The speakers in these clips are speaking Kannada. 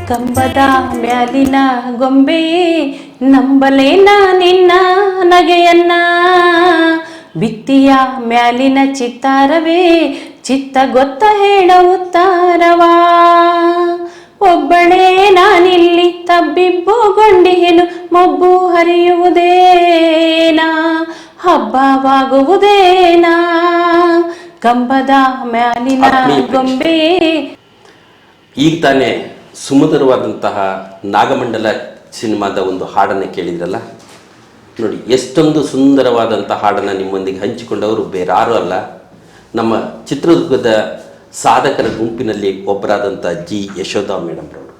ಕಂಬದ ಮ್ಯಾಲಿನ ಗೊಂಬೆಯೇ ನಂಬಲೇನ ನಿನ್ನ ನಗೆಯನ್ನ, ಬಿತ್ತಿಯ ಮ್ಯಾಲಿನ ಚಿತ್ತಾರವೇ ಚಿತ್ತ ಗೊತ್ತ ಹೇಳ ಉತ್ತಾರವಾ, ಒಬ್ಬಳೇ ನಾನಿಲ್ಲಿ ತಬ್ಬಿಬ್ಬುಗೊಂಡಿಹೆನು ಮೊಬ್ಬು ಹರಿಯುವುದೇನಾ ಹಬ್ಬವಾಗುವುದೇನಾ, ಕಂಬದ ಮ್ಯಾಲಿನ ಗೊಂಬೆ. ಈಗ ತಾನೇ ಸುಮಧುರವಾದಂತಹ ನಾಗಮಂಡಲ ಸಿನಿಮಾದ ಒಂದು ಹಾಡನ್ನು ಕೇಳಿದ್ರಲ್ಲ ನೋಡಿ, ಎಷ್ಟೊಂದು ಸುಂದರವಾದಂಥ ಹಾಡನ್ನು ನಿಮ್ಮೊಂದಿಗೆ ಹಂಚಿಕೊಂಡವರು ಬೇರಾರೂ ಅಲ್ಲ, ನಮ್ಮ ಚಿತ್ರದುರ್ಗದ ಸಾಧಕರ ಗುಂಪಿನಲ್ಲಿ ಒಬ್ಬರಾದಂಥ ಜಿ ಯಶೋಧಾ ಮೇಡಮ್ರವರು.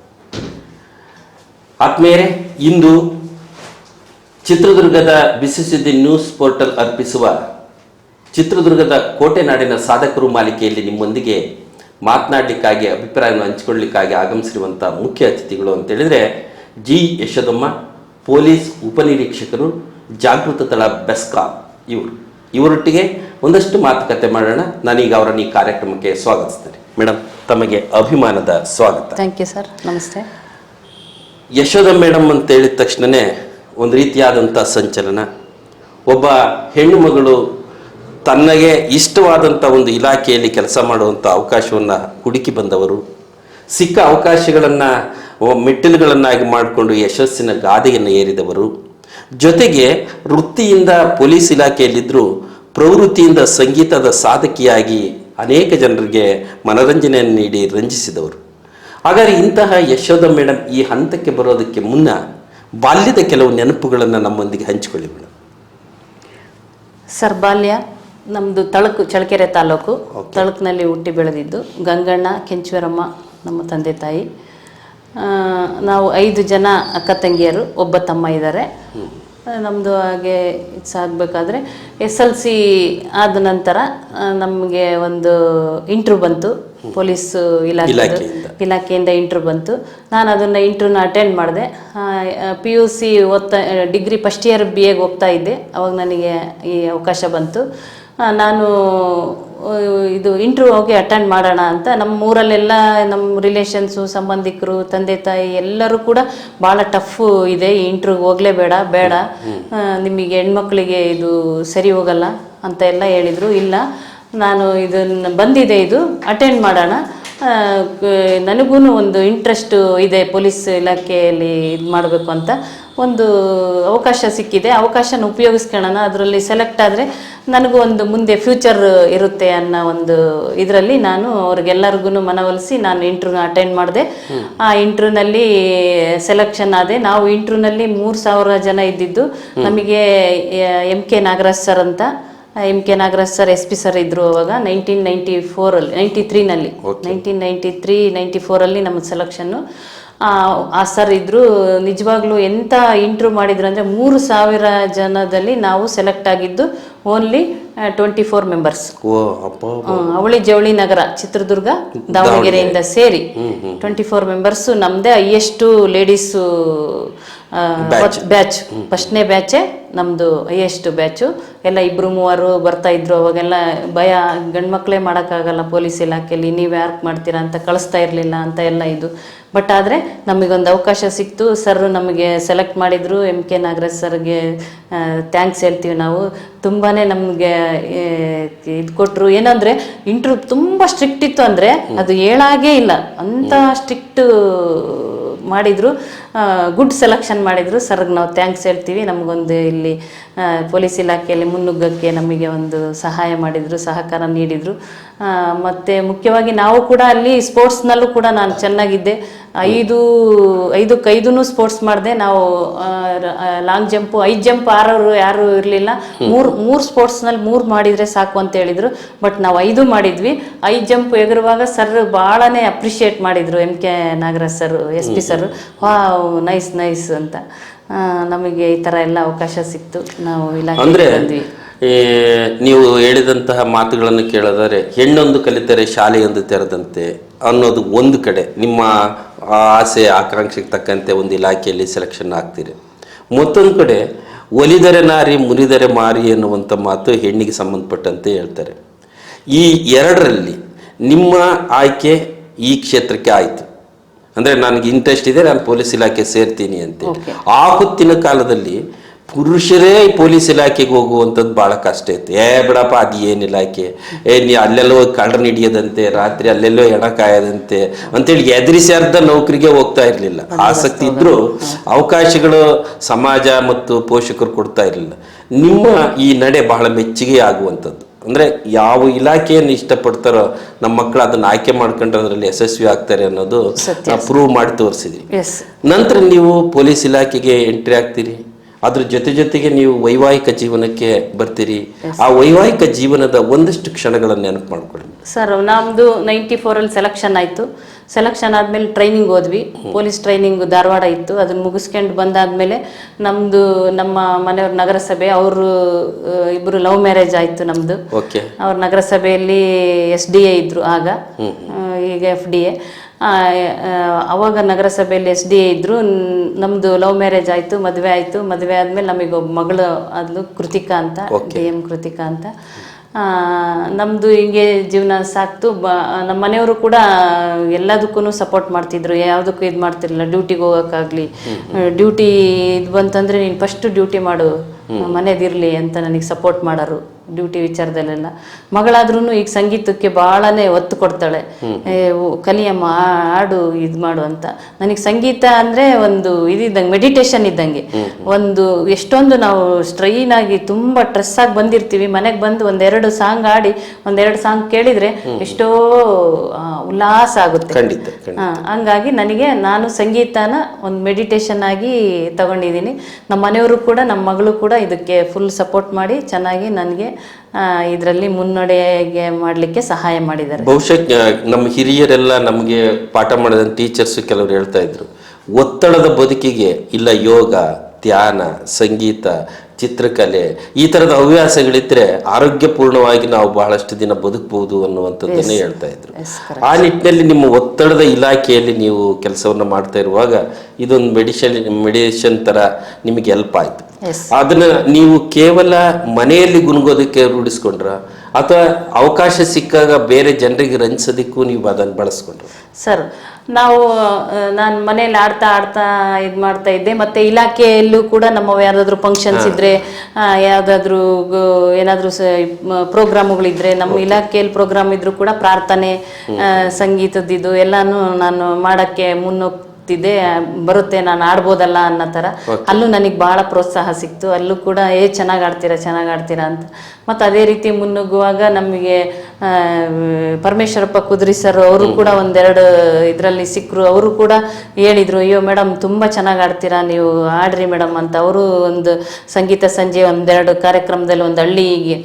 ಆತ್ಮೀಯರೇ, ಇಂದು ಚಿತ್ರದುರ್ಗದ ಬಿಸಿಸಿದ್ದಿ ನ್ಯೂಸ್ ಪೋರ್ಟಲ್ ಅರ್ಪಿಸುವ ಚಿತ್ರದುರ್ಗದ ಕೋಟೆನಾಡಿನ ಸಾಧಕರು ಮಾಲಿಕೆಯಲ್ಲಿ ನಿಮ್ಮೊಂದಿಗೆ ಮಾತನಾಡಲಿಕ್ಕಾಗಿ, ಅಭಿಪ್ರಾಯವನ್ನು ಹಂಚಿಕೊಳ್ಳಲಿಕ್ಕಾಗಿ ಆಗಮಿಸಿರುವಂಥ ಮುಖ್ಯ ಅತಿಥಿಗಳು ಅಂತೇಳಿದರೆ ಜಿ ಯಶೋಧಮ್ಮ, ಪೊಲೀಸ್ ಉಪನಿರೀಕ್ಷಕರು, ಜಾಗೃತ ತಳ ಬೆಸ್ಕಾಂ. ಇವರೊಟ್ಟಿಗೆ ಒಂದಷ್ಟು ಮಾತುಕತೆ ಮಾಡೋಣ. ನಾನೀಗ ಅವರನ್ನು ಈ ಕಾರ್ಯಕ್ರಮಕ್ಕೆ ಸ್ವಾಗತಿಸ್ತೇನೆ. ಮೇಡಮ್, ತಮಗೆ ಅಭಿಮಾನದ ಸ್ವಾಗತ. Thank you sir. ನಮಸ್ತೆ. ಯಶೋಧ ಮೇಡಮ್ ಅಂತ ಹೇಳಿದ ತಕ್ಷಣವೇ ಒಂದು ರೀತಿಯಾದಂಥ ಸಂಚಲನ. ಒಬ್ಬ ಹೆಣ್ಣು ಮಗಳು ತನ್ನಗೆ ಇಷ್ಟವಾದಂಥ ಒಂದು ಇಲಾಖೆಯಲ್ಲಿ ಕೆಲಸ ಮಾಡುವಂಥ ಅವಕಾಶವನ್ನು ಹುಡುಕಿ ಬಂದವರು, ಸಿಕ್ಕ ಅವಕಾಶಗಳನ್ನು ಮೆಟ್ಟಿಲುಗಳನ್ನಾಗಿ ಮಾಡಿಕೊಂಡು ಯಶಸ್ಸಿನ ಗಾದೆಯನ್ನು ಏರಿದವರು, ಜೊತೆಗೆ ವೃತ್ತಿಯಿಂದ ಪೊಲೀಸ್ ಇಲಾಖೆಯಲ್ಲಿದ್ದರೂ ಪ್ರವೃತ್ತಿಯಿಂದ ಸಂಗೀತದ ಸಾಧಕಿಯಾಗಿ ಅನೇಕ ಜನರಿಗೆ ಮನರಂಜನೆಯನ್ನು ನೀಡಿ ರಂಜಿಸಿದವರು. ಹಾಗಾದರೆ ಇಂತಹ ಯಶೋಧ ಮೇಡಮ್ ಈ ಹಂತಕ್ಕೆ ಬರೋದಕ್ಕೆ ಮುನ್ನ ಬಾಲ್ಯದ ಕೆಲವು ನೆನಪುಗಳನ್ನು ನಮ್ಮೊಂದಿಗೆ ಹಂಚಿಕೊಳ್ಳಿ ಮೇಡಮ್. ಸರ್, ಬಾಲ್ಯ ನಮ್ಮದು ತಳಕು, ಚಳ್ಳಕೆರೆ ತಾಲೂಕು. ತಳಕಿನಲ್ಲಿ ಹುಟ್ಟಿ ಬೆಳೆದಿದ್ದು. ಗಂಗಣ್ಣ, ಕೆಂಚುವರಮ್ಮ ನಮ್ಮ ತಂದೆ ತಾಯಿ. ನಾವು 5 ಜನ ಅಕ್ಕ ತಂಗಿಯರು, ಒಬ್ಬ ತಮ್ಮ ಇದ್ದಾರೆ. ನಮ್ಮದು ಹಾಗೆ ಸಾಗಬೇಕಾದ್ರೆ SLC ಆದ ನಂತರ ನಮಗೆ ಒಂದು ಇಂಟ್ರ್ಯೂ ಬಂತು, ಪೊಲೀಸ್ ಇಲಾಖೆಯಿಂದ ಇಂಟ್ರ್ಯೂ ಬಂತು. ನಾನು ಅದನ್ನು ಇಂಟ್ರ್ಯೂನ ಅಟೆಂಡ್ ಮಾಡಿದೆ. PUC degree first year BA ಹೋಗ್ತಾ ಇದ್ದೆ. ಅವಾಗ ನನಗೆ ಈ ಅವಕಾಶ ಬಂತು. ನಾನು ಇದು ಇಂಟ್ರ್ಯೂ ಹೋಗಿ ಅಟೆಂಡ್ ಮಾಡೋಣ ಅಂತ, ನಮ್ಮ ಊರಲ್ಲೆಲ್ಲ ನಮ್ಮ ರಿಲೇಷನ್ಸು, ಸಂಬಂಧಿಕರು, ತಂದೆ ತಾಯಿ ಎಲ್ಲರೂ ಕೂಡ ಭಾಳ ಟಫು ಇದೆ, ಈ ಇಂಟ್ರ್ಯೂಗೆ ಹೋಗಲೇಬೇಡ, ಬೇಡ ನಿಮಗೆ ಹೆಣ್ಮಕ್ಳಿಗೆ ಇದು ಸರಿ ಹೋಗಲ್ಲ ಅಂತ ಎಲ್ಲ ಹೇಳಿದರು. ಇಲ್ಲ, ನಾನು ಇದನ್ನು ಬಂದಿದೆ, ಇದು ಅಟೆಂಡ್ ಮಾಡೋಣ, ನನಗೂ ಒಂದು ಇಂಟ್ರೆಸ್ಟು ಇದೆ ಪೊಲೀಸ್ ಇಲಾಖೆಯಲ್ಲಿ ಇದು ಮಾಡಬೇಕು ಅಂತ. ಒಂದು ಅವಕಾಶ ಸಿಕ್ಕಿದೆ, ಅವಕಾಶನ ಉಪಯೋಗಿಸ್ಕೊಳ್ಳೋಣ, ಅದರಲ್ಲಿ ಸೆಲೆಕ್ಟ್ ಆದರೆ ನನಗೂ ಒಂದು ಮುಂದೆ ಫ್ಯೂಚರ್ ಇರುತ್ತೆ ಅನ್ನೋ ಒಂದು ಇದರಲ್ಲಿ ನಾನು ಅವ್ರಿಗೆಲ್ಲರಿಗೂ ಮನವೊಲಿಸಿ ನಾನು ಇಂಟ್ರ್ಯೂನ ಅಟೆಂಡ್ ಮಾಡಿದೆ. ಆ ಇಂಟ್ರ್ಯೂನಲ್ಲಿ ಸೆಲೆಕ್ಷನ್ ಆದೆ. ನಾವು ಇಂಟ್ರ್ಯೂನಲ್ಲಿ 3000 ಜನ ಇದ್ದಿದ್ದು. ನಮಗೆ MK ನಾಗರಾಜ್ ಸರ್ ಅಂತ, MK Nagaraj sir SP sir ಇದ್ದರು ಅವಾಗ 1994ಅಲ್ಲಿ, 93ನಲ್ಲಿ 1993-94ಅಲ್ಲಿ ನಮ್ಮ ಸೆಲೆಕ್ಷನ್ನು. ಆ ಸರ್ ಇದ್ದರು. ನಿಜವಾಗ್ಲೂ ಎಂಥ ಇಂಟ್ರ್ಯೂ ಮಾಡಿದ್ರು ಅಂದರೆ 3000 ಜನದಲ್ಲಿ ನಾವು ಸೆಲೆಕ್ಟ್ ಆಗಿದ್ದು ಓನ್ಲಿ 24 ಮೆಂಬರ್ಸ್. ಅವಳಿ ಜವಳಿ ನಗರ, ಚಿತ್ರದುರ್ಗ, ದಾವಣಗೆರೆಯಿಂದ ಸೇರಿ 24 ಮೆಂಬರ್ಸು. ನಮ್ಮದೇ ಹೈಯೆಸ್ಟು ಲೇಡೀಸು ಬ್ಯಾಚ್, ಫಸ್ಟ್ನೇ ಬ್ಯಾಚೇ ನಮ್ಮದು ಹೈಯೆಸ್ಟ್ ಬ್ಯಾಚು. ಎಲ್ಲ 2-3 ಬರ್ತಾ ಇದ್ರು. ಅವಾಗೆಲ್ಲ ಭಯ, ಗಂಡು ಮಕ್ಕಳೇ ಮಾಡೋಕ್ಕಾಗಲ್ಲ ಪೊಲೀಸ್ ಇಲಾಖೆಯಲ್ಲಿ, ನೀವು ಯಾಕೆ ಮಾಡ್ತೀರಾ ಅಂತ ಕಳಿಸ್ತಾ ಇರಲಿಲ್ಲ ಅಂತ ಎಲ್ಲ ಇದು. ಬಟ್ ಆದರೆ ನಮಗೊಂದು ಅವಕಾಶ ಸಿಕ್ತು. ಸರ್ ನಮಗೆ ಸೆಲೆಕ್ಟ್ ಮಾಡಿದರು. MK ನಾಗರಾಜ್ ಸರ್ಗೆ ಥ್ಯಾಂಕ್ಸ್ ಹೇಳ್ತೀವಿ ನಾವು. ತುಂಬಾ ನಮಗೆ ಇದು ಕೊಟ್ಟರು. ಏನಂದರೆ ಇಂಟ್ರ್ಯೂ ತುಂಬ ಸ್ಟ್ರಿಕ್ಟ್ ಇತ್ತು, ಅಂದರೆ ಅದು ಹೇಳಾಗೇ ಇಲ್ಲ, ಅಂಥ ಸ್ಟ್ರಿಕ್ಟ್ ಮಾಡಿದರು. ಗುಡ್ ಸೆಲೆಕ್ಷನ್ ಮಾಡಿದರು. ಸರ್ಗೆ ನಾವು ಥ್ಯಾಂಕ್ಸ್ ಹೇಳ್ತೀವಿ. ನಮಗೊಂದು ಇಲ್ಲಿ ಪೊಲೀಸ್ ಇಲಾಖೆಯಲ್ಲಿ ಮುನ್ನುಗ್ಗಕ್ಕೆ ನಮಗೆ ಒಂದು ಸಹಾಯ ಮಾಡಿದರು, ಸಹಕಾರ ನೀಡಿದರು. ಮತ್ತು ಮುಖ್ಯವಾಗಿ ನಾವು ಕೂಡ ಅಲ್ಲಿ ಸ್ಪೋರ್ಟ್ಸ್ನಲ್ಲೂ ಕೂಡ ನಾನು ಚೆನ್ನಾಗಿದ್ದೆ. 5 ಸ್ಪೋರ್ಟ್ಸ್ ಮಾಡಿದೆ. ನಾವು ಲಾಂಗ್ ಜಂಪು, 5 ಜಂಪ್ ಆರೋರು ಯಾರು ಇರಲಿಲ್ಲ. 3 ಸ್ಪೋರ್ಟ್ಸ್ನಲ್ಲಿ 3 ಮಾಡಿದರೆ ಸಾಕು ಅಂತ ಹೇಳಿದರು. ಬಟ್ ನಾವು 5 ಮಾಡಿದ್ವಿ. 5 ಜಂಪ್ ಎಗರುವಾಗ ಸರ್ ಭಾಳನೇ ಅಪ್ರಿಷಿಯೇಟ್ ಮಾಡಿದರು, MK Nagaraj sir, SP sir. Nice ಅಂತ. ನಮಗೆ ಈ ಥರ ಎಲ್ಲ ಅವಕಾಶ ಸಿಕ್ತು. ನಾವು ಇಲಾಖೆ ಬಂದ್ವಿ. ನೀವು ಹೇಳಿದಂತಹ ಮಾತುಗಳನ್ನು ಕೇಳಿದರೆ ಹೆಣ್ಣೊಂದು ಕಲಿತರೆ ಶಾಲೆಯೊಂದು ತೆರೆದಂತೆ ಅನ್ನೋದು ಒಂದು ಕಡೆ, ನಿಮ್ಮ ಆಸೆ ಆಕಾಂಕ್ಷೆಗೆ ತಕ್ಕಂತೆ ಒಂದು ಇಲಾಖೆಯಲ್ಲಿ ಸೆಲೆಕ್ಷನ್ ಆಗ್ತೀರಿ. ಮತ್ತೊಂದು ಕಡೆ ಒಲಿದರೆ ನಾರಿ ಮುರಿದರೆ ಮಾರಿ ಎನ್ನುವಂಥ ಮಾತು ಹೆಣ್ಣಿಗೆ ಸಂಬಂಧಪಟ್ಟಂತೆ ಹೇಳ್ತಾರೆ. ಈ ಎರಡರಲ್ಲಿ ನಿಮ್ಮ ಆಯ್ಕೆ ಈ ಕ್ಷೇತ್ರಕ್ಕೆ ಆಯಿತು. ಅಂದರೆ ನನಗೆ ಇಂಟ್ರೆಸ್ಟ್ ಇದೆ, ನಾನು ಪೊಲೀಸ್ ಇಲಾಖೆ ಸೇರ್ತೀನಿ ಅಂತ. ಆ ಹೊತ್ತಿನ ಕಾಲದಲ್ಲಿ ಪುರುಷರೇ ಪೊಲೀಸ್ ಇಲಾಖೆಗೆ ಹೋಗುವಂಥದ್ದು ಭಾಳ ಕಷ್ಟ ಇತ್ತು. ಬಿಡಪ್ಪ ಅದು ಏನು ಇಲಾಖೆ, ನೀ ಅಲ್ಲೆಲ್ಲೋ ಕಳ್ಳನ ಹಿಡಿಯೋದಂತೆ, ರಾತ್ರಿ ಅಲ್ಲೆಲ್ಲೋ ಹೆಣ ಕಾಯೋದಂತೆ ಅಂತೇಳಿ ಎದುರಿಸಿ ಅರ್ಧ ನೌಕರಿಗೆ ಹೋಗ್ತಾ ಇರಲಿಲ್ಲ. ಆಸಕ್ತಿ ಇದ್ರೂ ಅವಕಾಶಗಳು ಸಮಾಜ ಮತ್ತು ಪೋಷಕರು ಕೊಡ್ತಾ ಇರಲಿಲ್ಲ. ನಿಮ್ಮ ಈ ನಡೆ ಬಹಳ ಮೆಚ್ಚುಗೆ ಆಗುವಂಥದ್ದು. ಅಂದರೆ ಯಾವ ಇಲಾಖೆಯನ್ನು ಇಷ್ಟಪಡ್ತಾರೋ ನಮ್ಮ ಮಕ್ಕಳು ಅದನ್ನು ಆಯ್ಕೆ ಮಾಡ್ಕೊಂಡ್ರೆ ಅದರಲ್ಲಿ ಯಶಸ್ವಿ ಆಗ್ತಾರೆ ಅನ್ನೋದು ಪ್ರೂವ್ ಮಾಡಿ ತೋರಿಸಿದ್ರಿ. ನಂತರ ನೀವು ಪೊಲೀಸ್ ಇಲಾಖೆಗೆ ಎಂಟ್ರಿ ಆಗ್ತೀರಿ. ಅದ್ರ ಜೊತೆಗೆ ನೀವು ವೈವಾಹಿಕ ಜೀವನಕ್ಕೆ ಬರ್ತೀರಿ. ಆ ವೈವಾಹಿಕ ಜೀವನದ ಒಂದಷ್ಟು ಕ್ಷಣಗಳನ್ನು ನೆನಪು ಮಾಡ್ಕೊಳ್ಳಿ ಸರ್. ನಮ್ಮದು 94 ಸೆಲೆಕ್ಷನ್ ಆಯಿತು. ಸೆಲೆಕ್ಷನ್ ಆದಮೇಲೆ ಟ್ರೈನಿಂಗ್ ಹೋದ್ವಿ. ಪೊಲೀಸ್ ಟ್ರೈನಿಂಗ್ ಧಾರವಾಡ ಇತ್ತು. ಅದನ್ನು ಮುಗಿಸ್ಕೊಂಡು ಬಂದಾದಮೇಲೆ ನಮ್ಮ ಮನೆಯವ್ರ ನಗರಸಭೆ ಅವರು ಇಬ್ಬರು ಲವ್ ಮ್ಯಾರೇಜ್ ಆಯಿತು ನಮ್ಮದು. ಅವ್ರ ನಗರಸಭೆಯಲ್ಲಿ SDA ಇದ್ದರು ಆಗ, ಈಗ FDA. ಅವಾಗ ನಗರಸಭೆಯಲ್ಲಿ SDA ಇದ್ದರು. ನಮ್ಮದು ಲವ್ ಮ್ಯಾರೇಜ್ ಆಯಿತು, ಮದುವೆ ಆಯಿತು. ಮದುವೆ ಆದಮೇಲೆ ನಮಗೆ ಒಬ್ಬ ಮಗಳು ಆದ್ಲು, ಕೃತಿಕಾ ಅಂತ, DM ಕೃತಿಕಾ ಅಂತ. ನಮ್ಮದು ಹಿಂಗೆ ಜೀವನ ಸಾಕ್ತು. ನಮ್ಮ ಮನೆಯವರು ಕೂಡ ಎಲ್ಲದಕ್ಕೂ ಸಪೋರ್ಟ್ ಮಾಡ್ತಿದ್ರು, ಯಾವುದಕ್ಕೂ ಇದು ಮಾಡ್ತಿರಲಿಲ್ಲ. ಡ್ಯೂಟಿಗೆ ಹೋಗೋಕ್ಕಾಗಲಿ, ಡ್ಯೂಟಿ ಇದು ಬಂತಂದರೆ ನೀನು ಫಸ್ಟ್ ಡ್ಯೂಟಿ ಮಾಡು, ಮನೆದಿರಲಿ ಅಂತ ನನಗೆ ಸಪೋರ್ಟ್ ಮಾಡೋರು ಡ್ಯೂಟಿ ವಿಚಾರದಲ್ಲೆಲ್ಲ. ಮಗಳಾದ್ರೂ ಈಗ ಸಂಗೀತಕ್ಕೆ ಭಾಳನೇ ಒತ್ತು ಕೊಡ್ತಾಳೆ. ಕಲಿಯಮ್ಮ, ಹಾಡು, ಇದು ಮಾಡು ಅಂತ. ನನಗೆ ಸಂಗೀತ ಅಂದರೆ ಒಂದು ಇದ್ದಂಗೆ, ಮೆಡಿಟೇಷನ್ ಇದ್ದಂಗೆ. ಒಂದು ಎಷ್ಟೊಂದು ನಾವು ಸ್ಟ್ರೈನ್ ಆಗಿ ತುಂಬ ಸ್ಟ್ರೆಸ್ ಆಗಿ ಬಂದಿರ್ತೀವಿ, ಮನೆಗೆ ಬಂದು ಒಂದೆರಡು ಸಾಂಗ್ ಆಡಿ ಒಂದೆರಡು ಸಾಂಗ್ ಕೇಳಿದರೆ ಎಷ್ಟೋ ಉಲ್ಲಾಸ ಆಗುತ್ತೆ. ಹಂಗಾಗಿ ನಾನು ಸಂಗೀತನ ಒಂದು ಮೆಡಿಟೇಷನ್ ಆಗಿ ತಗೊಂಡಿದ್ದೀನಿ. ನಮ್ಮ ಮನೆಯವರು ಕೂಡ, ನಮ್ಮ ಮಗಳು ಕೂಡ ಇದಕ್ಕೆ ಫುಲ್ ಸಪೋರ್ಟ್ ಮಾಡಿ ಚೆನ್ನಾಗಿ ನನಗೆ ಇದರಲ್ಲಿ ಮುನ್ನಡೆಗೆ ಮಾಡಲಿಕ್ಕೆ ಸಹಾಯ ಮಾಡಿದ್ದಾರೆ. ಬಹುಶಃ ನಮ್ಮ ಹಿರಿಯರೆಲ್ಲ ನಮಗೆ ಪಾಠ ಮಾಡಿದ ಟೀಚರ್ಸ್ ಕೆಲವರು ಹೇಳ್ತಾ ಇದ್ರು, ಒತ್ತಡದ ಬದುಕಿಗೆ ಇಲ್ಲ ಯೋಗ, ಧ್ಯಾನ, ಸಂಗೀತ, ಚಿತ್ರಕಲೆ ಈ ಥರದ ಹವ್ಯಾಸಗಳಿದ್ರೆ ಆರೋಗ್ಯಪೂರ್ಣವಾಗಿ ನಾವು ಬಹಳಷ್ಟು ದಿನ ಬದುಕಬಹುದು ಅನ್ನುವಂಥದ್ದನ್ನೇ ಹೇಳ್ತಾ ಇದ್ರು. ಆ ನಿಟ್ಟಿನಲ್ಲಿ ನಿಮ್ಮ ಒತ್ತಡದ ಇಲಾಖೆಯಲ್ಲಿ ನೀವು ಕೆಲಸವನ್ನು ಮಾಡ್ತಾ ಇರುವಾಗ ಇದೊಂದು ಮೆಡಿಟೇಷನ್ ಥರ ನಿಮಗೆ ಹೆಲ್ಪ್ ಆಯಿತು. ಅದನ್ನ ನೀವು ಕೇವಲ ಮನೆಯಲ್ಲಿ ಗುನುಗೋದಕ್ಕೆ ರೂಢಿಸ್ಕೊಂಡ್ರ ಅಥವಾ ಅವಕಾಶ ಸಿಕ್ಕಾಗ ಬೇರೆ ಜನರಿಗೆ ರಂಜಿಸೋದಕ್ಕೂ ನೀವು ಅದನ್ನು ಬಳಸ್ಕೊಂಡ್ರ? ಸರ್, ನಾನು ಮನೇಲಿ ಆಡ್ತಾ ಇದು ಮಾಡ್ತಾ ಇದ್ದೆ. ಮತ್ತೆ ಇಲಾಖೆಯಲ್ಲೂ ಕೂಡ ನಮ್ಮ ಯಾವ್ದಾದ್ರು ಫಂಕ್ಷನ್ಸ್ ಇದ್ರೆ, ಯಾವ್ದಾದ್ರು ಏನಾದ್ರು ಪ್ರೋಗ್ರಾಮ್ಗಳಿದ್ರೆ, ನಮ್ಮ ಇಲಾಖೆಯಲ್ಲಿ ಪ್ರೋಗ್ರಾಮ್ ಇದ್ರು ಕೂಡ ಪ್ರಾರ್ಥನೆ, ಸಂಗೀತದ್ದು ಎಲ್ಲಾನು ನಾನು ಮಾಡಕ್ಕೆ ಮುನ್ನೋಗ್ತಿದ್ದೆ. ಬರುತ್ತೆ, ನಾನು ಆಡ್ಬೋದಲ್ಲ ಅನ್ನೋ ಥರ. ಅಲ್ಲೂ ನನಗೆ ಭಾಳ ಪ್ರೋತ್ಸಾಹ ಸಿಕ್ತು. ಅಲ್ಲೂ ಕೂಡ ಚೆನ್ನಾಗಿ ಆಡ್ತೀರಾ ಅಂತ. ಮತ್ತು ಅದೇ ರೀತಿ ಮುನ್ನುಗ್ಗುವಾಗ ನಮಗೆ ಪರಮೇಶ್ವರಪ್ಪ ಕುದುರಿ ಸರ್ ಅವರು ಕೂಡ ಒಂದೆರಡು ಇದರಲ್ಲಿ ಸಿಕ್ಕರು. ಅವರು ಕೂಡ ಹೇಳಿದರು, ಅಯ್ಯೋ ಮೇಡಮ್ ತುಂಬ ಚೆನ್ನಾಗಿ ಆಡ್ತೀರಾ, ನೀವು ಆಡ್ರಿ ಮೇಡಮ್ ಅಂತ. ಅವರು ಒಂದು ಸಂಗೀತ ಸಂಜೆ ಒಂದೆರಡು ಕಾರ್ಯಕ್ರಮದಲ್ಲಿ ಒಂದು ಹಳ್ಳಿಗೆ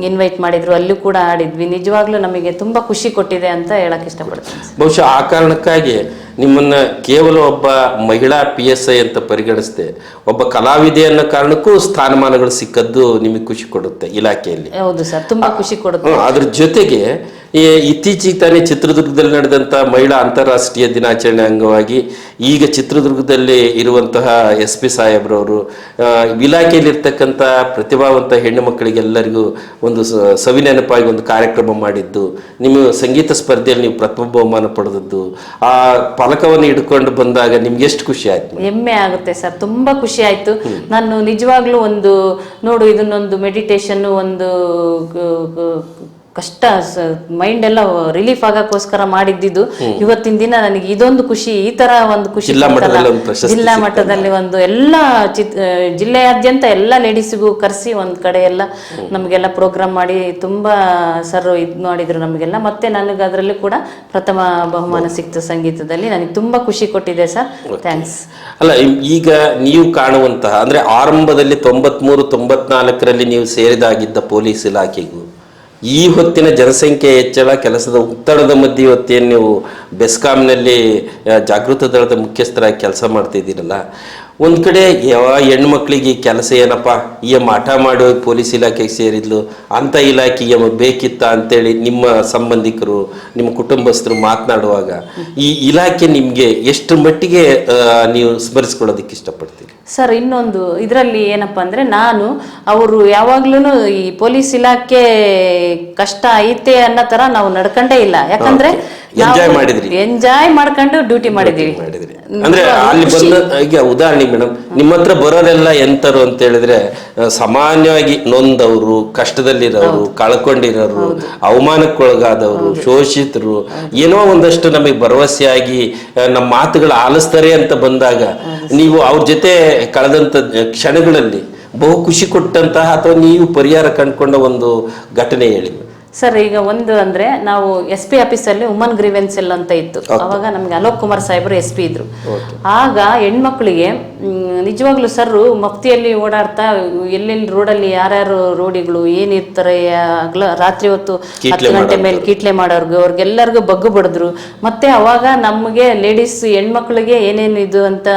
ಇನ್ವೈಟ್ ಮಾಡಿದ್ರು, ಅಲ್ಲೂ ಕೂಡ ಆಡಿದ್ವಿ. ನಿಜವಾಗ್ಲೂ ನಮಗೆ ತುಂಬ ಖುಷಿ ಕೊಟ್ಟಿದೆ ಅಂತ ಹೇಳಕ್ ಇಷ್ಟಪಡ್ತೀನಿ. ಬಹುಶಃ ಆ ಕಾರಣಕ್ಕಾಗಿ ನಿಮ್ಮನ್ನ ಕೇವಲ ಒಬ್ಬ ಮಹಿಳಾ PSI ಅಂತ ಪರಿಗಣಿಸದೆ ಒಬ್ಬ ಕಲಾವಿದೆ ಅನ್ನೋ ಕಾರಣಕ್ಕೂ ಸ್ಥಾನಮಾನಗಳು ಸಿಕ್ಕದ್ದು ನಿಮಗೆ ಖುಷಿ ಕೊಡುತ್ತೆ ಇಲಾಖೆಯಲ್ಲಿ. ಹೌದು ಸರ್, ತುಂಬಾ ಖುಷಿ ಕೊಡುತ್ತೆ. ಅದ್ರ ಜೊತೆಗೆ ಇತ್ತೀಚೆಗೆ ತಾನೇ ಚಿತ್ರದುರ್ಗದಲ್ಲಿ ನಡೆದಂಥ ಮಹಿಳಾ ಅಂತಾರಾಷ್ಟ್ರೀಯ ದಿನಾಚರಣೆ ಅಂಗವಾಗಿ ಈಗ ಚಿತ್ರದುರ್ಗದಲ್ಲಿ ಇರುವಂತಹ SP ಸಾಹೇಬ್ರವರು ಇಲಾಖೆಯಲ್ಲಿರ್ತಕ್ಕಂಥ ಪ್ರತಿಭಾವಂತ ಹೆಣ್ಣು ಮಕ್ಕಳಿಗೆಲ್ಲರಿಗೂ ಒಂದು ಸವಿನೆನಪಾಗಿ ಒಂದು ಕಾರ್ಯಕ್ರಮ ಮಾಡಿದ್ದು, ನಿಮ್ಮ ಸಂಗೀತ ಸ್ಪರ್ಧೆಯಲ್ಲಿ ನೀವು ಪ್ರಥಮ ಬಹುಮಾನ ಪಡೆದದ್ದು, ಆ ಫಲಕವನ್ನು ಹಿಡ್ಕೊಂಡು ಬಂದಾಗ ನಿಮ್ಗೆ ಎಷ್ಟು ಖುಷಿ ಆಯ್ತು? ಹೆಮ್ಮೆ ಆಗುತ್ತೆ ಸರ್, ತುಂಬಾ ಖುಷಿ ಆಯ್ತು. ನಾನು ನಿಜವಾಗ್ಲೂ ಇದನ್ನೊಂದು ಮೆಡಿಟೇಷನ್, ಒಂದು ಕಷ್ಟ ಮೈಂಡ್ ಎಲ್ಲ ರಿಲೀಫ್ ಆಗಕ್ಕೋಸ್ಕರ ಮಾಡಿದ್ದು. ಇವತ್ತಿನ ದಿನ ನನಗೆ ಇದೊಂದು ಖುಷಿ, ಈ ತರ ಒಂದು ಖುಷಿ ಜಿಲ್ಲಾ ಮಟ್ಟದಲ್ಲಿ ಒಂದು ಎಲ್ಲ ಜಿಲ್ಲೆಯಾದ್ಯಂತ ಎಲ್ಲ ಲೇಡೀಸ್ಗೂ ಕರೆಸಿ ಒಂದ್ ಕಡೆ ಎಲ್ಲ ನಮಗೆಲ್ಲ ಪ್ರೋಗ್ರಾಮ್ ಮಾಡಿ ತುಂಬಾ ಸರ್ ಇದು ಮಾಡಿದ್ರು ನಮಗೆಲ್ಲ. ಮತ್ತೆ ನನಗೆ ಅದರಲ್ಲಿ ಕೂಡ ಪ್ರಥಮ ಬಹುಮಾನ ಸಿಕ್ತು ಸಂಗೀತದಲ್ಲಿ. ನನಗೆ ತುಂಬಾ ಖುಷಿ ಕೊಟ್ಟಿದೆ ಸರ್, ಥ್ಯಾಂಕ್ಸ್. ಅಲ್ಲ, ಈಗ ನೀವು ಕಾಣುವಂತಹ ಅಂದ್ರೆ ಆರಂಭದಲ್ಲಿ 93-94ರಲ್ಲಿ ನೀವು ಸೇರಿದಾಗಿದ್ದ ಪೊಲೀಸ್ ಇಲಾಖೆಗೂ ಈ ಹೊತ್ತಿನ ಜನಸಂಖ್ಯೆ ಹೆಚ್ಚಳ, ಕೆಲಸದ ಒತ್ತಡದ ಮಧ್ಯೆ ಇವತ್ತೇನು ನೀವು ಬೆಸ್ಕಾಂನಲ್ಲಿ ಜಾಗೃತ ದಳದ ಮುಖ್ಯಸ್ಥರಾಗಿ ಕೆಲಸ ಮಾಡ್ತಿದ್ದೀರಲ್ಲ, ಒಂದು ಕಡೆ ಯಾವ ಹೆಣ್ಮಕ್ಳಿಗೆ ಕೆಲಸ ಏನಪ್ಪ ಈ ಮಾಟ ಮಾಡೋ ಪೊಲೀಸ್ ಇಲಾಖೆಗೆ ಸೇರಿದ್ಲು ಅಂಥ ಇಲಾಖೆಗೆ ಬೇಕಿತ್ತ ಅಂತೇಳಿ ನಿಮ್ಮ ಸಂಬಂಧಿಕರು, ನಿಮ್ಮ ಕುಟುಂಬಸ್ಥರು ಮಾತನಾಡುವಾಗ ಈ ಇಲಾಖೆ ನಿಮಗೆ ಎಷ್ಟು ಮಟ್ಟಿಗೆ ನೀವು ಸ್ಮರಿಸ್ಕೊಳ್ಳೋದಕ್ಕೆ ಇಷ್ಟಪಡ್ತೀರಿ? ಸರ್, ಇನ್ನೊಂದು ಇದರಲ್ಲಿ ಏನಪ್ಪ ಅಂದರೆ, ಅವರು ಯಾವಾಗ್ಲೂ ಈ ಪೊಲೀಸ್ ಇಲಾಖೆ ಕಷ್ಟ ಐತೆ ಅನ್ನೋ ಥರ ನಾವು ನಡ್ಕೊಂಡೇ ಇಲ್ಲ. ಯಾಕಂದರೆ ಎಂಜಾಯ್ ಮಾಡಿದ್ರಿ? ಎಂಜಾಯ್ ಮಾಡ್ಕೊಂಡು ಡ್ಯೂಟಿ ಮಾಡಿದೀವಿ. ಅಂದ್ರೆ ಅಲ್ಲಿ ಬಂದ ಈಗ ಉದಾಹರಣೆ ಮೇಡಮ್, ನಿಮ್ಮ ಹತ್ರ ಬರೋರೆಲ್ಲ ಎಂತರು ಅಂತ ಹೇಳಿದ್ರೆ ಸಾಮಾನ್ಯವಾಗಿ ನೊಂದವರು, ಕಷ್ಟದಲ್ಲಿರೋರು, ಕಳ್ಕೊಂಡಿರೋರು, ಅವಮಾನಕ್ಕೊಳಗಾದವರು, ಶೋಷಿತರು, ಏನೋ ಒಂದಷ್ಟು ನಮಗೆ ಭರವಸೆಯಾಗಿ ನಮ್ಮ ಮಾತುಗಳು ಆಲಿಸ್ತಾರೆ ಅಂತ ಬಂದಾಗ ನೀವು ಅವ್ರ ಜೊತೆ ಕಳೆದಂತ ಕ್ಷಣಗಳಲ್ಲಿ ಬಹು ಖುಷಿ ಕೊಟ್ಟಂತಹ ಅಥವಾ ನೀವು ಪರಿಹಾರ ಕಂಡುಕೊಂಡ ಒಂದು ಘಟನೆ ಹೇಳಿ. ಸರ್, ಈಗ ಒಂದು ಅಂದ್ರೆ ನಾವು SP ಆಫೀಸಲ್ಲಿ ವುಮನ್ ಗ್ರೀವೆನ್ಸ್ ಸೆಲ್ ಅಂತ ಇತ್ತು. ಅವಾಗ ನಮ್ಗೆ ಅಲೋಕ್ ಕುಮಾರ್ ಸಾಹೇಬರು SP ಇದ್ರು. ಆಗ ಹೆಣ್ಮಕ್ಳಿಗೆ ನಿಜವಾಗ್ಲೂ ಸರ್ ಮಫ್ತಿಯಲ್ಲಿ ಓಡಾಡ್ತಾ ಎಲ್ಲೆಲ್ಲಿ ರೋಡಲ್ಲಿ ಯಾರ್ಯಾರು ರೋಡಿಗಳು ಏನಿರ್ತಾರೆ, ರಾತ್ರಿ ಹೊತ್ತು 10 ಗಂಟೆ ಮೇಲೆ ಕೀಟ್ಲೆ ಮಾಡೋರ್ಗು ಅವ್ರಿಗೆಲ್ಲರಿಗೂ ಬಗ್ಗು ಬಡಿದ್ರು. ಮತ್ತೆ ಅವಾಗ ನಮಗೆ ಲೇಡೀಸ್ ಹೆಣ್ಮಕ್ಳಿಗೆ ಏನೇನು ಇದು ಅಂತ